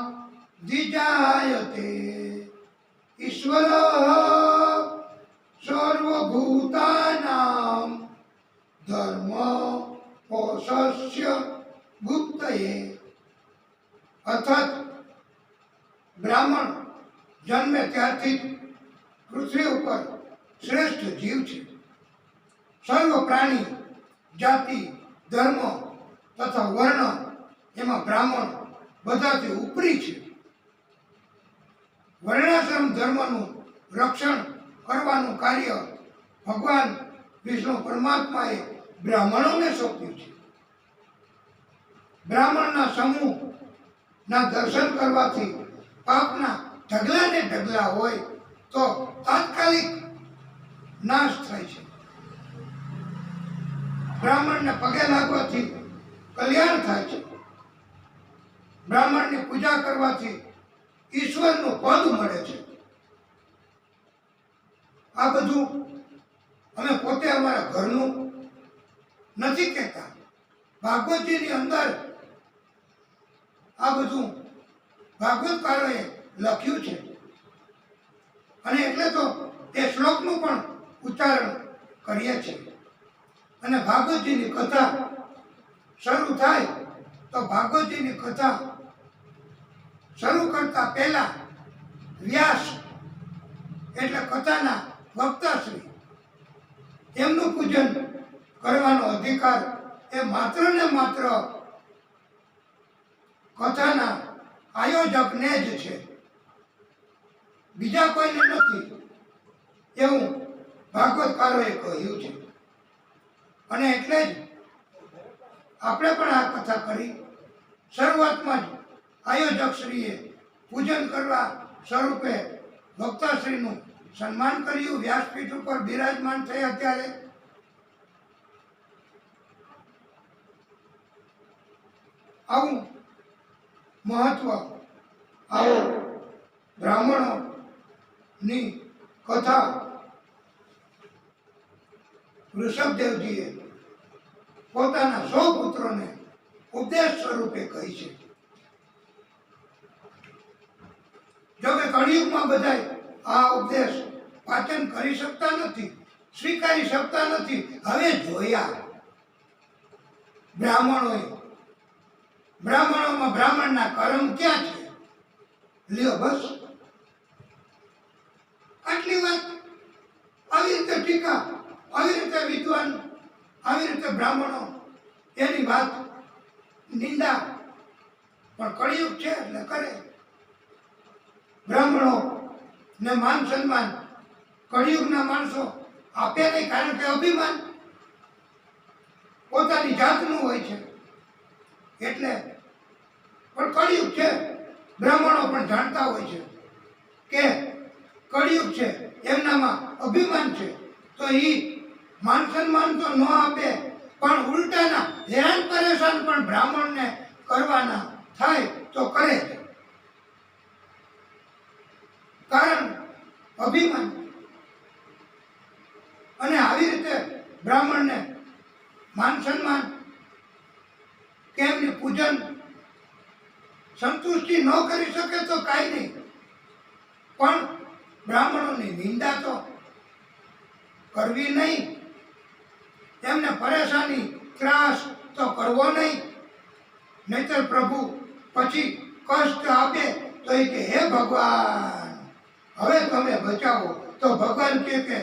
દ્વિજાયતે ઈશ્વર સર્વભૂતાનામ ધર્મ પોષસ્ય ગુપ્તયે. અર્થાત બ્રાહ્મણ જન્મે ત્યારથી જ પૃથ્વી ઉપર શ્રેષ્ઠ જીવ છે. સર્વ પ્રાણી, જાતિ, ધર્મ તથા વર્ણ એમાં બ્રાહ્મણ બધાથી ઉપરી છે. વર્ણાશ્રમ ધર્મનું રક્ષણ કરવાનું કાર્ય ભગવાન વિષ્ણુ પરમાત્માએ બ્રાહ્મણોને સોંપ્યું છે. બ્રાહ્મણના સમૂહના દર્શન કરવાથી પાપના ઢગલા ને ઢગલા હોય તો તાત્કાલિક નાશ થાય છે. બ્રાહ્મણને પગે લાગવાથી કલ્યાણ થાય છે. બ્રાહ્મણની પૂજા કરવાથી ઈશ્વરનું પદ મળે છે. આ બધું અમે પોતે અમારા ઘરનું નથી કહેતા. ભાગવતજીની અંદર આ બધું ભાગવતકારોએ લખ્યું છે. અને એટલે તો એ શ્લોકનું પણ ઉચ્ચારણ કરીએ છીએ. અને ભાગવતજીની કથા શરૂ થાય તો ભાગવતજીની કથા શરૂ કરતા પહેલા વ્યાસ એટલે કથાના વક્તાશ્રી એમનું પૂજન કરવાનો અધિકાર એ માત્ર ને માત્ર કથાના આયોજકને જ છે, બીજા કોઈને નથી, એવું ભાગવતકારોએ કહ્યું છે. અને એટલે જ આપણે પણ આ કથા કરી. શરૂઆતમાં જ આયોજકશ્રીએ પૂજન કરવા સ્વરૂપે વક્તાશ્રીનું સન્માન કર્યું. વ્યાસપીઠ ઉપર બિરાજમાન થયા ત્યારે આવું મહત્વ, આવો બ્રાહ્મણોની કથા ઋષભદેવજીએ પોતાના 100 પુત્રોને ઉપદેશ સ્વરૂપે કહી છે. જો કે કળિયુગમાં બધાય આ ઉપદેશ પાચન કરી શકતા નથી, સ્વીકારી શકતા નથી. હવે જોયા બ્રાહ્મણોમાં બ્રાહ્મણના કર્મ ક્યાં છે? લ્યો બસ આટલી વાત. આવી રીતે ટીકા, આવી રીતે વિદ્વાન, આવી રીતે બ્રાહ્મણો એની વાત નિંદા, પણ કળિયુગ છે એટલે કરે. બ્રાહ્મણો ને માન સન્માન કળિયુગના માણસો આપે નહીં, કારણ કે અભિમાન પોતાની જાતનું હોય છે. એટલે પણ કળિયુગ છે, બ્રાહ્મણો પણ જાણતા હોય છે કે કળિયુગ છે, એમનામાં અભિમાન છે, તો એ માન સન્માન તો ન આપે, પણ ઉલટાના હેરાન પરેશાન પણ બ્રાહ્મણને કરવાના થાય તો કરે, કારણ અભિમાન. અને આવી રીતે બ્રાહ્મણને માન સન્માન કે એમની પૂજન સંતુષ્ટિ ન કરી શકે તો કાંઈ નહીં, પણ બ્રાહ્મણોની નિંદા તો કરવી નહીં, એમને પરેશાની ત્રાસ તો કરવો નહીં, નહીતર પ્રભુ પછી કષ્ટ આપે તો એ કે હે ભગવાન હવે તમે બચાવો, તો ભગવાન કહે કે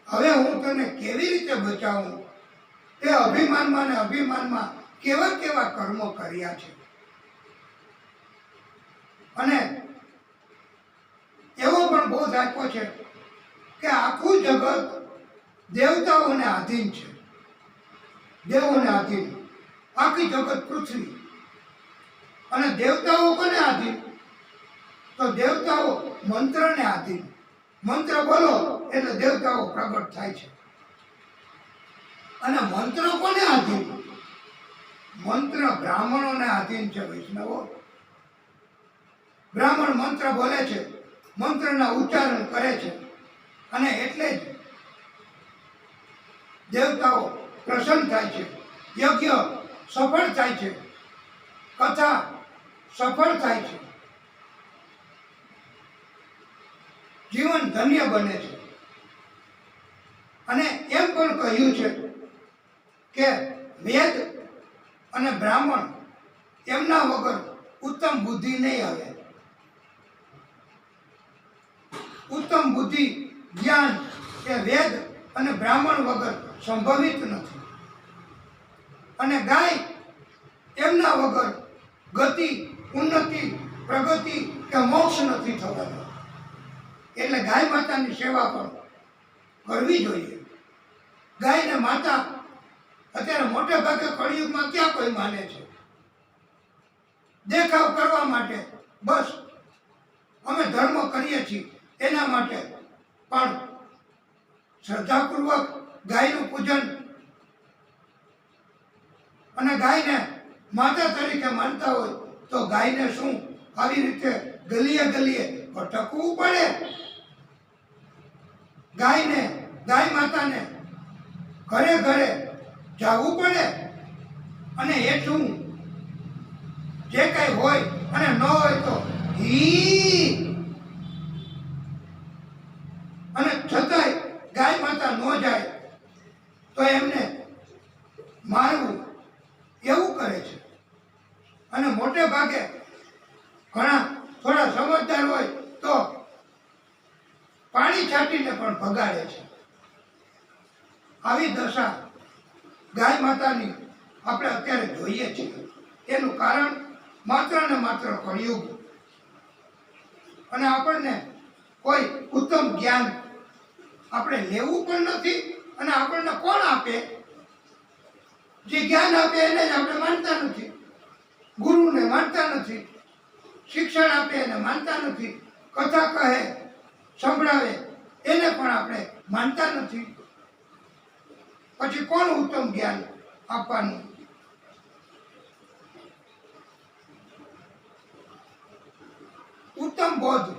હવે હું તને કેવી રીતે બચાવું, એ અભિમાનમાં ને અભિમાનમાં કેવા કેવા કર્મો કર્યા છે. અને એવો પણ બોધ આપ્યો છે કે આખું જગત દેવતાઓને આધીન છે, દેવોને આધીન આખી જગત પૃથ્વી. અને દેવતાઓ કોને આધીન? તો દેવતાઓ મંત્રને આધીન. મંત્ર બોલો એટલે દેવતાઓ પ્રગટ થાય છે. અને મંત્ર કોને આધીન? મંત્ર બ્રાહ્મણોને આધીન છે. વૈષ્ણવો, બ્રાહ્મણ મંત્ર બોલે છે, મંત્રના ઉચ્ચારણ કરે છે, અને એટલે જ દેવતાઓ પ્રસન્ન થાય છે, યજ્ઞ સફળ થાય છે, કથા સફળ થાય છે, જીવન ધન્ય બને છે. અને એમ પણ કહ્યું છે કે વેદ અને બ્રાહ્મણ એમના વગર ઉત્તમ બુદ્ધિ નહીં આવે. ઉત્તમ બુદ્ધિ જ્ઞાન એ વેદ અને બ્રાહ્મણ વગર સંભવિત નથી. અને ગાય એમના વગર ગતિ, ઉન્નતિ, પ્રગતિ કે મોક્ષ નથી થવાનો. એટલે ગાય માતાની સેવા પણ કરવી જોઈએ. ગાયને માતા અત્યારે મોટે ભાગે કળિયુગમાં ક્યાં કોઈ માને છે? દેખાવ કરવા માટે, બસ અમે ધર્મ કરીએ છીએ એના માટે. પણ શ્રદ્ધાપૂર્વક ગાયનું પૂજન અને ગાયને માતા તરીકે માનતા હોય તો ગાયને શું આવી રીતે ગલીએ ગલીએ ભટકવું પડે? ગાયને, ગાય માતાને ઘરે ઘરે જવું પડે? અને એટલું જે કઈ હોય અને ન હોય તો અને છતાંય ગાય માતા ન જાય તો એમને મારવું, એવું કરે છે. અને મોટે ભાગે ઘણા થોડા સમજદાર હોય તો પાણી છાંટીને પણ ભગાડે છે. આવી દશા ગાય માતાની આપણે અત્યારે જોઈએ છીએ. એનું કારણ માત્ર ને માત્ર કળિયુગ. અને આપણને કોઈ ઉત્તમ જ્ઞાન આપણે લેવું પણ નથી. અને આપણને કોણ આપે? જે જ્ઞાન આપે એને જ આપણે માનતા નથી, ગુરુને માનતા નથી, શિક્ષણ આપે એને માનતા નથી, કથા કહે સંભળાવે એને પણ આપણે માનતા નથી. પછી કોણ ઉત્તમ જ્ઞાન આપવાનું? ઉત્તમ બોધ.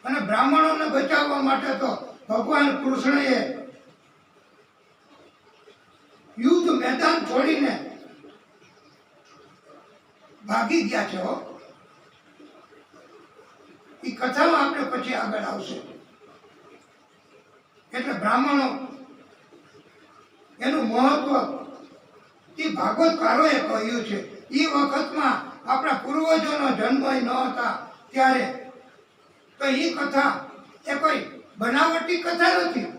અને બ્રાહ્મણોને બચાવવા માટે તો ભગવાન કૃષ્ણએ યુદ્ધ મેદાન છોડીને ભાગી ગયા છે. એ કથામાં આપણે પછી આગળ આવશે. એટલે બ્રાહ્મણો એનું મહત્વ એ ભાગવતકારોએ કહ્યું છે. એ વખતમાં આપણા પૂર્વજોનો જન્મ ન હતા ત્યારે તો એ કથા એ કોઈ બનાવટી કથા નથી,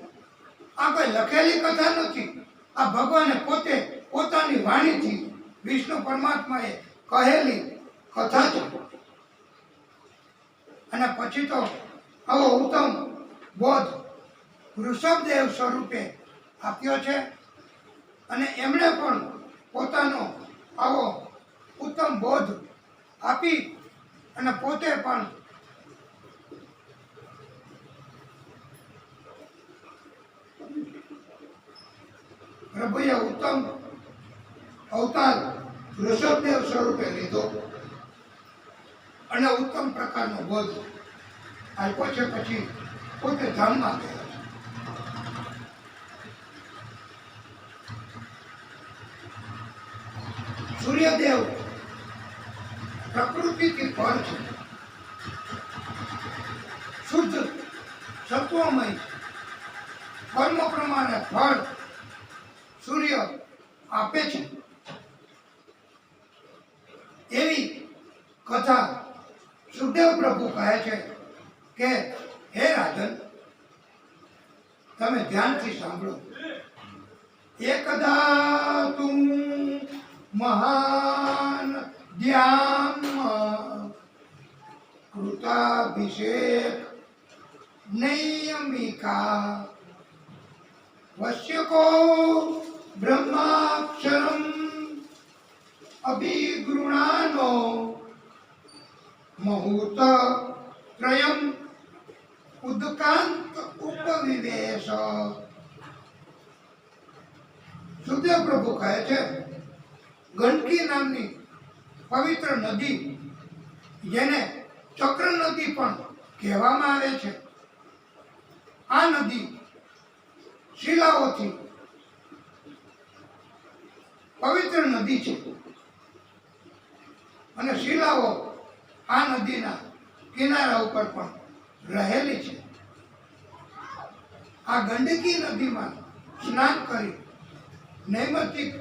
આ કોઈ લખેલી કથા નથી. આ ભગવાને પોતે પોતાની વાણીથી વિષ્ણુ પરમાત્માએ કહેલી કથા છે. અને પછી તો આવો ઉત્તમ બોધ ઋષભદેવ સ્વરૂપે આપ્યો છે. અને એમણે પણ પોતાનો આવો ઉત્તમ બોધ આપી અને પોતે પણ પ્રભુએ ઉત્તમ અવતાર ઋષભદેવ સ્વરૂપે લીધો અને ઉત્તમ પ્રકારનો બોધ આપ્યો છે. પછી પોતે ધામમાં ગયા. સૂર્યદેવ પ્રકૃતિથી પર છે, શુદ્ધ સત્વમય છે. કર્મ પ્રમાણે ફળ સૂર્ય આપે છે. એવી કથા સુખદેવ પ્રભુ કહે છે કે હે રાજન, તમે ધ્યાનથી સાંભળો. એકદા તું મહાન ધ્યાન કૃતાભિષેક નૈયમિકા વશ્યકો બ્રહ્માક્ષરમ અભિગૃણાનો મુહૂર્ત ત્રયમ ઉદકાંત ઉપવિવેશ. સુખદેવ પ્રભુ કહે છે, ગંડકી નામની પવિત્ર નદી, જેને ચક્ર નદી પણ કહેવામાં આવે છે, આ નદી શિલાઓથી પવિત્ર નદી છે અને શિલાઓ આ નદીના કિનારા ઉપર પણ રહેલી છે. આ ગંડકી નદીમાં સ્નાન કરી નૈમિત્તિક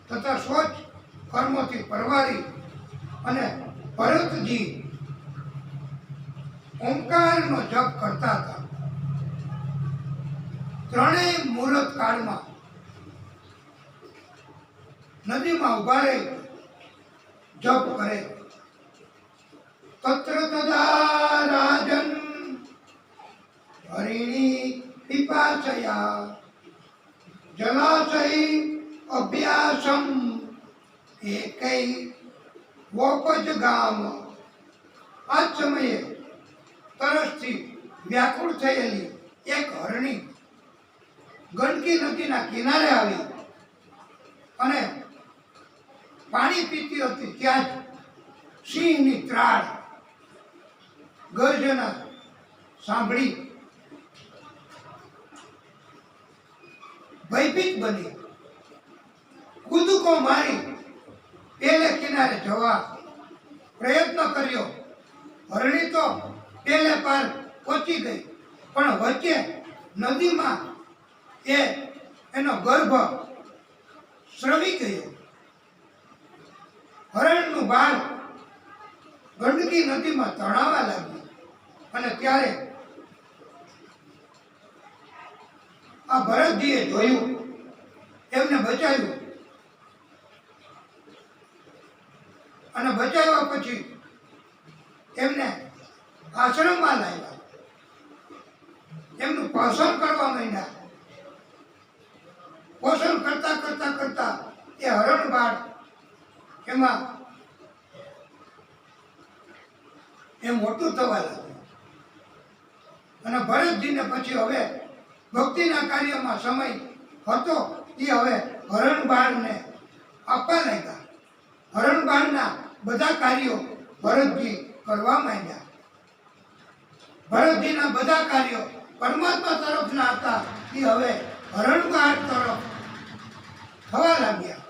તથા સ્વચ્છ કર્મોથી પરવારી અને ભરતજી ઓમકારનો જપ કરતા હતા. ત્રણેય મુહૂર્ત કાળમાં નદીમાં ઉભા રહી જપ કરે. તત્ર તદા રાજન હરિણી પિપાચયા જલાશય અભ્યાસમ એકૈ વોપજ ગામ. આ સમયે તરસથી વ્યાકુળ થયેલી એક હરણી ગંડકી નદીના કિનારે આવી અને પાણી પીતી હતી. ત્યાં જ સિંહની ત્રાળ ગર્જના સાંભળી ભયભીત બની કૂદકો મારી પેલે કિનારે જવા પ્રયત્ન કર્યો. હરણી તો પેલે પાર પહોંચી ગઈ, પણ વચ્ચે નદીમાં એનો ગર્ભ સ્રવી ગયો. હરણનું બાળ ગંડકી નદીમાં તણાવા લાગ્યું અને ત્યારે આ ભરતજીએ જોયું, એમને બચાવ્યું અને બચાવ્યા પછી એમને આશ્રમમાં લાવ્યા. એમનું પોષણ કરવા માંડ્યા. પોષણ કરતા કરતા કરતા એ હરણ બાળ એમાં એ મોટું થવા લાગ્યું અને ભરતજીને પછી હવે ભક્તિના કાર્યમાં સમય હતો, એ હવે હરણ બાળને આપવા લાગ્યા. હરણ બાળના બધા કાર્યો ભરતજી કરવા માંડ્યા. ભરતજીના બધા કાર્યો પરમાત્મા તરફના હતા, એ હવે હરણબાળ તરફ થવા લાગ્યા.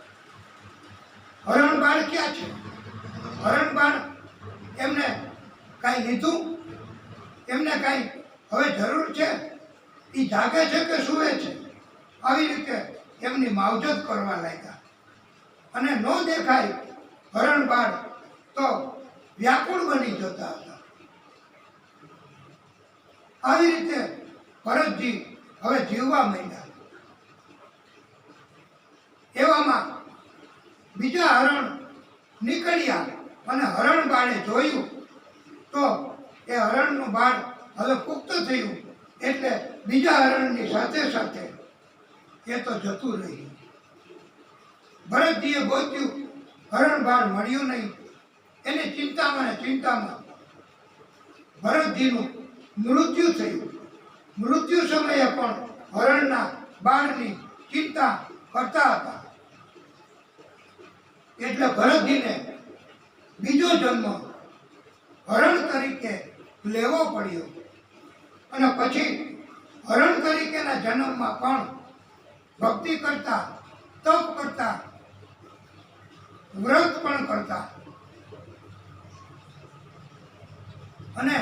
હરણબાળ ક્યાં છે? હરણબાળ એમને કાંઈ લીધું? એમને કાંઈ હવે જરૂર છે? એ જાગે છે કે સૂવે છે? આવી રીતે એમની માવજત કરવા લાગ્યા અને ન દેખાય હરણબાળ તો વ્યાકુળ બની જતા હતા. આવી રીતે ભરતજી હવે જીવવા માંડ્યા. એવામાં બીજા હરણ નીકળ્યા અને હરણ બાળે જોયું તો એ હરણનું બાળ હવે પુખ્ત થયું, એટલે બીજા હરણની સાથે સાથે એ તો જતું રહ્યું. ભરતજીએ ગોત્યું, હરણ બાળ મળ્યું નહીં. એની ચિંતામાં ને ચિંતામાં ભરતજીનું મૃત્યુ થયું. મૃત્યુ સમયે પણ હરણના બાળની ચિંતા કરતા હતા. એટલે ભરતજીને બીજો જન્મ હરણ તરીકે લેવો પડ્યો. અને પછી હરણ તરીકેના જન્મમાં પણ ભક્તિ કરતા, તપ કરતા, વ્રત પણ કરતા અને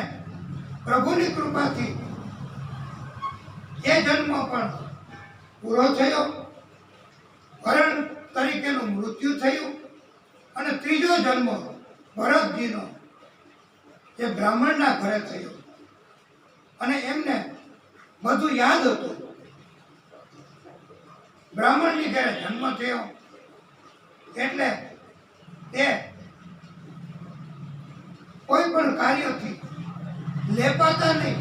પ્રભુની કૃપાથી એ જન્મ પણ પૂરો થયો. હરણ તરીકેનું મૃત્યુ થયું અને ત્રીજો જન્મ ભરતજીનો એ બ્રાહ્મણના ઘરે થયો. અને એમને બધું યાદ હતું. બ્રાહ્મણની ઘરે જન્મ થયો એટલે એ કોઈ પણ કાર્યથી લેપાતા નહીં,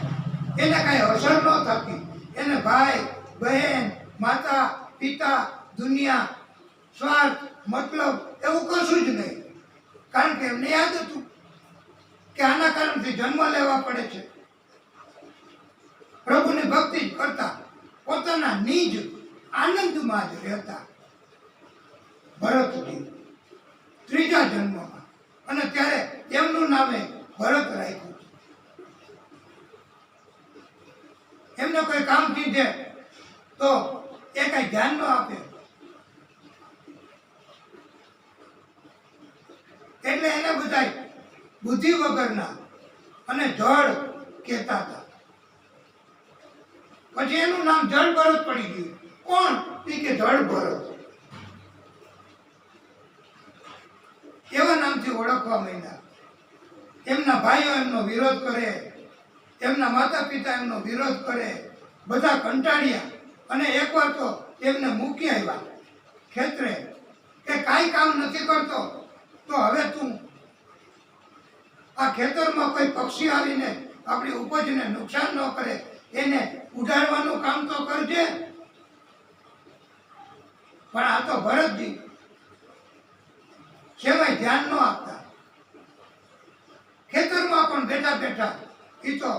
એને કાંઈ અસર ન થતી. એને ભાઈ, બહેન, માતા, પિતા, દુનિયા, સ્વાર્થ, મતલબ એવું કશું જ નહીં. કારણ કે એમને યાદ હતું કે આના કારણથી જન્મ લેવા પડે છે. પ્રભુની ભક્તિ જ કરતા, પોતાના નિજ આનંદમાં જ રહેતા ભરતજી ત્રીજા જન્મમાં. અને ત્યારે એમનું નામે ભરત રાખ્યું. એમને કોઈ કામ કીધે તો એ કઈ ધ્યાન ન આપે. એટલે એને બધા બુદ્ધિ વગરના અને જળ કહેતા હતા. પછી એનું નામ જળ ભરત પડી ગયું. કોણ? એ કે જળ ભરત. એવા નામથી ઓળખવા માંડ્યા. એમના ભાઈઓ એમનો વિરોધ કરે, એમના માતા પિતા એમનો વિરોધ કરે, બધા કંટાળ્યા. અને એકવાર તો એમને મૂકી આવ્યા ખેતરે કે કાંઈ કામ નથી કરતો, તો હવે તું આ ખેતરમાં કોઈ પક્ષી આવીને આપણી ઉપજને નુકસાન ન કરે એને ઉડાડવાનું કામ તો કરજે. પણ આ તો ભરતજી સેવાય ધ્યાન ન આપતા. ખેતરમાં પણ બેઠા બેઠા એ તો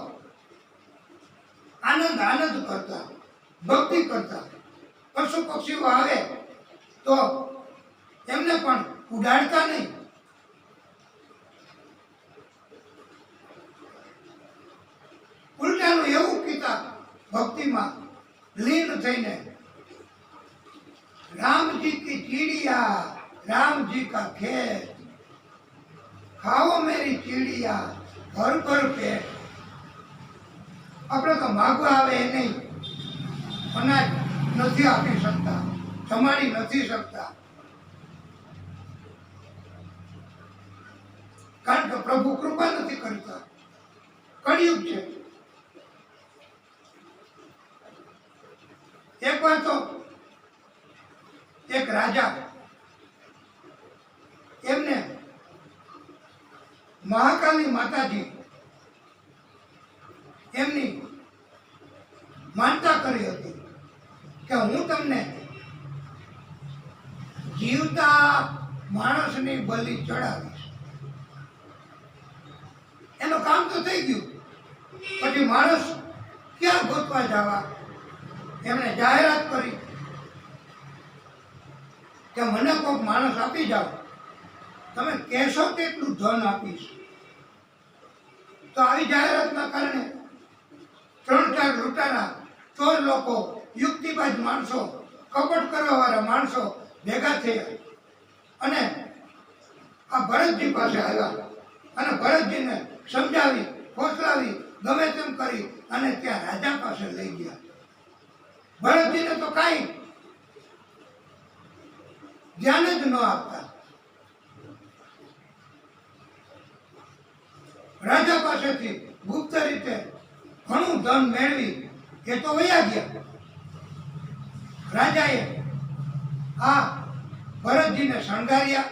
આનંદ કરતા, ભક્તિ કરતા. પશુ પક્ષીઓ આવે તો એમને પણ ઉડાડતા નહીં. ઉલટાનું એવું કીધા ભક્તિમાં લીન થઈને, रामजी की चिड़िया रामजी का खेत, खाओ मेरी चिड़िया भर भर पेट. આપણે તો માગવા આવે એ નહીં, અનાજ નથી આપી શકતા, જમાડી નથી શકતા. કારણ કે પ્રભુ કૃપા નથી કરતા. કળિયુગ છે. એક વાર તો એક રાજા એમને મહાકાલી માતાજી એમની માનતા કરી હતી કે હું તમને જીવતા માણસની બલિ ચડાવીશ. એનું કામ તો થઈ ગયું. પછી માણસ ક્યાં ગોતવા જવા? એમણે જાહેરાત કરી કે મને કોઈક માણસ આપી જાઓ, તમે કહેશો તેટલું ધન આપીશ. તો આવી જાહેરાતના કારણે 3-4 લૂંટારા, ચોર લોકો, યુક્તિબાજ માણસો, કપટ કરવાવાળા માણસો ભેગા થયા અને આ ભરતજી પાસે આવ્યા. અને ભરતજીને સમજાવી, ફોસલાવી, ગમે તેમ કરી અને ત્યાં રાજા પાસે લઈ ગયા. ભરતજીને તો કાંઈ ધ્યાન જ ન આપતા. રાજા પાસેથી ગુપ્ત રીતે ઘણું ધન મેળવી એ તો વયા ગયા. રાજાએ આ ભરતજીને શણગાર્યા,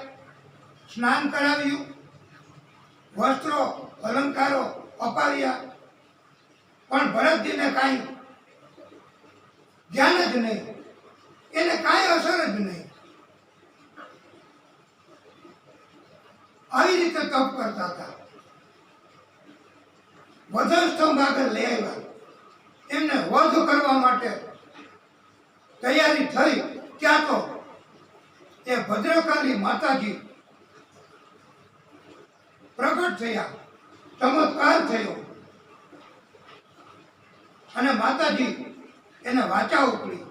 સ્નાન કરાવ્યું, વસ્ત્રો અલંકારો અપાવ્યા. પણ ભરતજીને કાંઈ ધ્યાન જ નહીં, એને કાંઈ અસર જ નહીં. આવી રીતે તપ કરતા હતા. વધસ્તંભ આગળ લઈ આવ્યા. એમને વધ કરવા માટે તૈયારી થઈ ત્યાં તો એ ભદ્રકાલી માતાજી પ્રગટ થયા, ચમત્કાર થયો અને માતાજી એને વાચા ઉપડી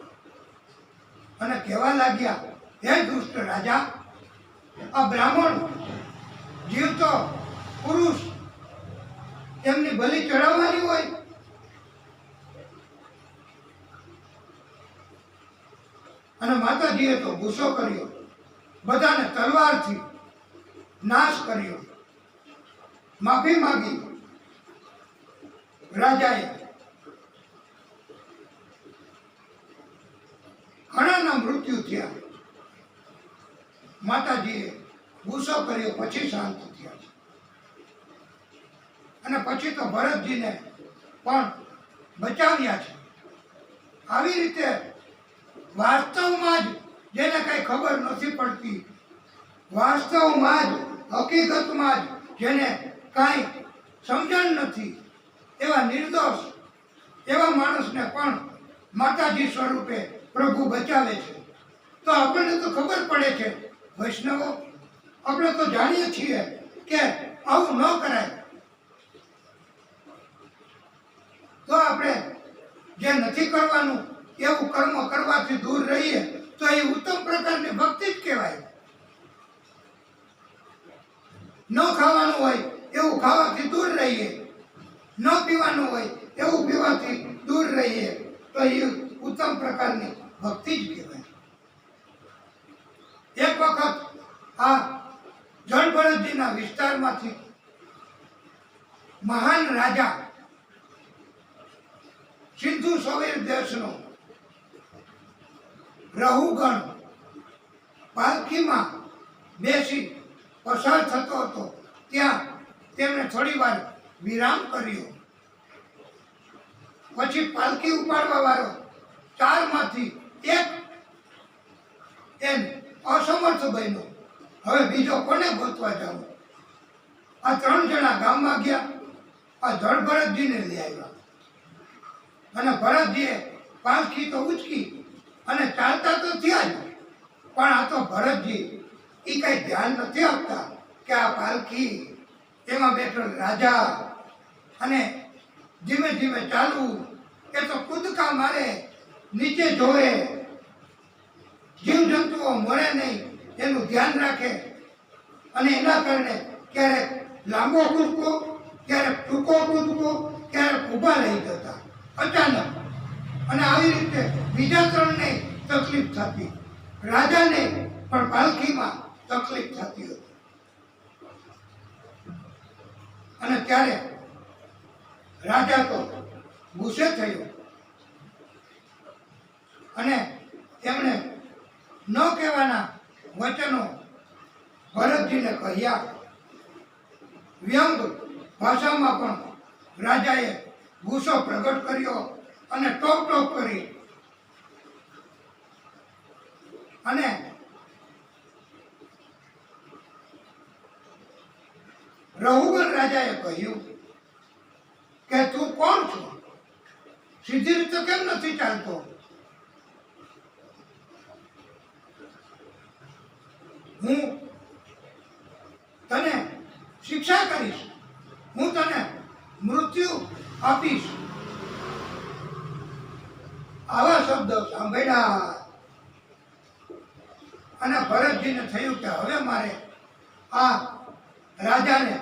અને કહેવા લાગ્યા, હે દુષ્ટ રાજા, આ બ્રાહ્મણ જીવતો પુરુષ એમની બલિ ચડાવવાની હોય? અને માતાજીએ તો ગુસ્સો કર્યો, બધાને તલવારથી નાશ કર્યો, માફી માંગી રાજાએ. ઘણાના મૃત્યુ થયા, માતાજીએ ગુસ્સો કર્યો પછી શાંત થયા છે. અને પછી તો ભરતજીને પણ બચાવ્યા છે. આવી રીતે વાસ્તવમાં જ જેને કઈ ખબર નથી પડતી, વાસ્તવમાં જ હકીકતમાં જ જેને કાંઈ સમજણ નથી, એવા નિર્દોષ એવા માણસને પણ માતાજી સ્વરૂપે પ્રભુ બચાવે છે. તો આપણને તો ખબર પડે છે વૈષ્ણવો, આપણે તો જાણીએ છીએ કે આવું ન કરાય. તો આપણે જે નથી કરવાનું એવું કર્મ કરવાથી દૂર રહીએ તો એ ઉત્તમ પ્રકારની ભક્તિ જ કહેવાય. ન ખાવાનું હોય એવું ખાવાથી દૂર રહીએ, ન પીવાનું હોય એવું પીવાથી દૂર રહીએ તો એ ઉત્તમ પ્રકારની ભક્તિ જ કહેવાય. એક વખત આ જળભરતજીના વિસ્તારમાંથી મહાન રાજા સિંધુ સવેર દેશનો રહુગણ પાલખીમાં બેસી પસાર થતો હતો. ત્યાં તેમણે થોડી વાર વિરામ કર્યો. પછી પાલખી ઉપાડવા વાળો ચારમાંથી એક એમ અસમર્થ બન્યો. હવે બીજો કોને ગોતવા જાવ? આ 3 જણા ગામમાં ગયા, આ જળભરતજીને લઈ આવ્યા અને ભરતજીએ પાલખી તો ઉચકી અને ચાલતા તો થયા જ, પણ આ તો ભરતજી એ કઈ ધ્યાન નથી આપતા કે આ પાલખી એમાં બેઠો રાજા અને ધીમે ધીમે ચાલવું. એ તો કૂદકા મારે, નીચે જોવે, જીવજંતુઓ મરે નહીં એનું ધ્યાન રાખે. અને એના કારણે ક્યારેક લાંબો કૂદકો, ક્યારેક ટૂંકો કૂદકો, ક્યારેક ઊભા રહી જતા અચાનક. અને આવી રીતે બીજા 3ને તકલીફ થતી, રાજાને પણ પાલખીમાં તકલીફ થતી હતી. અને ત્યારે રાજા તો ગુસ્સે થયો અને એમણે ન કહેવાના વચનો ભરતજીને કહ્યા. વ્યંગ ભાષામાં પણ રાજાએ ગુસ્સો પ્રગટ કર્યો અને ટોક ટોક કરી. અને રહુગણ રાજાએ કહ્યું કે તું કોણ છો? સીધી રીતે કેમ નથી ચાલતો? હું તને શિક્ષા કરીશ, હું તને મૃત્યુ આપીશ. આવા શબ્દો સાંભળ્યા અને ભરતજીને થયું કે હવે મારે આ રાજાને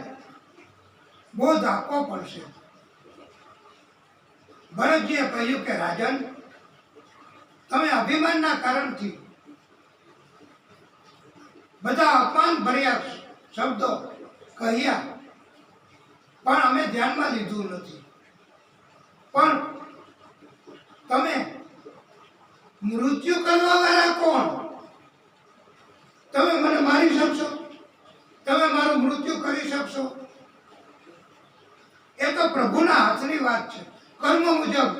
બોધ આપવો પડશે. ભરતજીએ કહ્યું કે રાજન, તમે અભિમાનના કારણથી બધા અપમાન ભર્યા શબ્દો કહ્યા, પણ અમે ધ્યાનમાં લીધું નથી. પણ તમે મૃત્યુ કરવા વાળા કોણ? તમે મને મારી શકશો? તમે મારું મૃત્યુ કરી શકશો? એ તો પ્રભુના હાથની વાત છે. કર્મ મુજબ,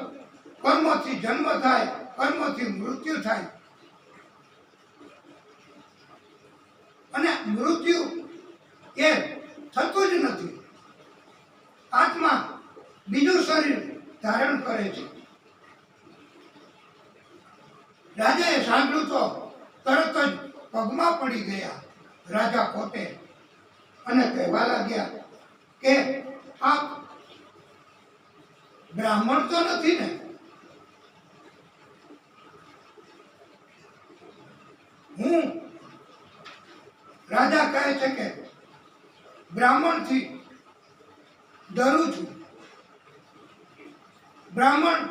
કર્મથી જન્મ થાય, કર્મથી મૃત્યુ થાય. અને મૃત્યુ એ થતું જ નથી. આત્મા બીજું શરીર ધારણ કરે છે. રાજાએ સાંભળ્યું તો પગમાં પડી ગયા રાજા પોતે અને કહેવા લાગ્યા કે આપ બ્રાહ્મણ તો નથી ને? હું રાજા કહે છે કે બ્રાહ્મણથી ડરું છું. બ્રાહ્મણ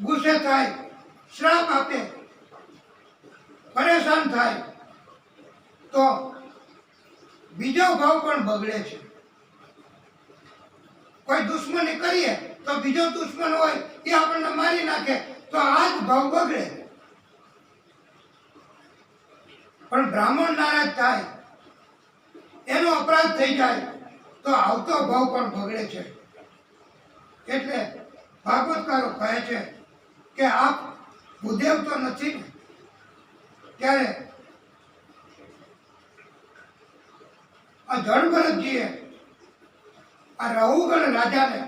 ગુસ્સે થાય, શ્રાપ આપે, પરેશાન થાય તો બીજો ભાવ પણ બગડે છે. કોઈ દુશ્મની કરીએ તો બીજો દુશ્મન હોય એ આપણને મારી નાખે તો આ જ ભાવ બગડે. પણ બ્રાહ્મણ નારાજ થાય, એનો અપરાધ થઈ જાય તો આવતો ભાવ પણ બગડે છે. એટલે ભાગવતકારો કહે છે કે આપ ભૂદેવ તો નથી ને? ત્યારે આ જળભરતજીએ આ રહુગણ રાજાને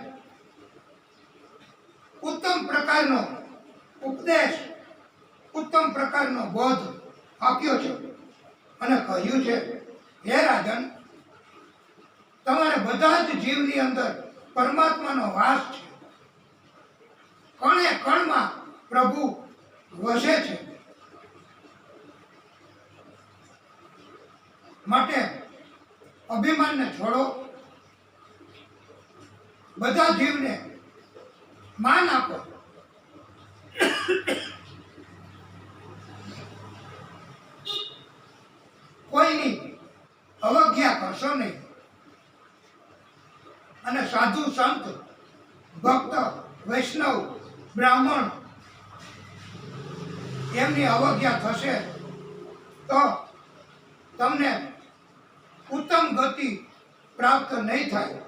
ઉત્તમ પ્રકારનો ઉપદેશ, ઉત્તમ પ્રકારનો બોધ આપ્યો છે અને કહ્યું છે, હે રાજન, તમારે બધા જ જીવની અંદર પરમાત્માનો વાસ છે. કણે કણમાં પ્રભુ વસે છે. માટે અભિમાનને છોડો, બધા જીવને માન આપો. કોઈની અવજ્ઞા કરશો નહીં. અને સાધુ સંત, ભક્ત, વૈષ્ણવ, બ્રાહ્મણ એમની અવજ્ઞા થશે તો તમને ઉત્તમ ગતિ પ્રાપ્ત નહીં થાય.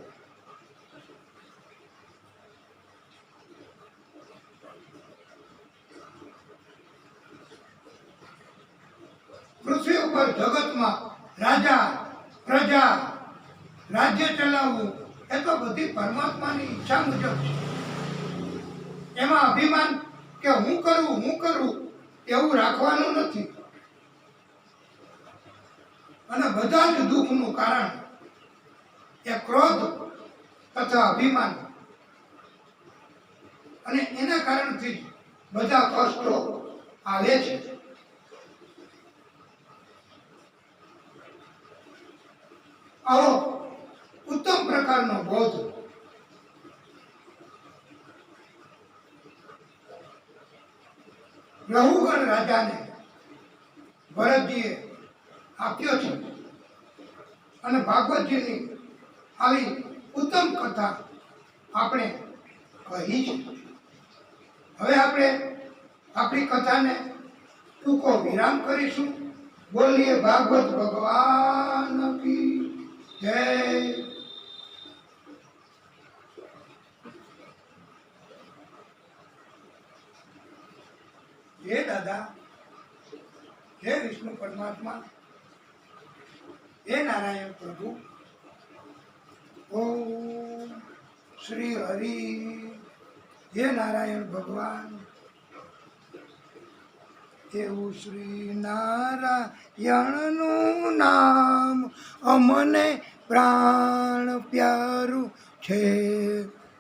પૃથ્વી ઉપર જગતમાં રાજા, પ્રજા, રાજ્ય ચલાવવું એ તો બધી પરમાત્માની ઈચ્છા મુજબ છે. એમાં અભિમાન કે હું કરું એવું રાખવાનું નથી. અને બધા જ દુઃખનું કારણ એ ક્રોધ તથા અભિમાન, અને એના કારણથી જ બધા કષ્ટો આવે છે. આવો ઉત્તમ પ્રકારનો બોધ રહુગણ રાજાને ભરતજીએ આપ્યો છે. અને ભાગવતજીની આવી ઉત્તમ કથા આપણે કહી છે. હવે આપણે આપણી કથાને ટૂંકો વિરામ કરીશું. બોલીએ ભાગવત ભગવાન કી જય. હે દાદા, હે વિષ્ણુ પરમાત્મા, હે નારાયણ પ્રભુ, ઓમ શ્રી હરિ, હે નારાયણ ભગવાન, એવું શ્રી નારાયણનું નામ અમને પ્રાણ પ્યારું છે.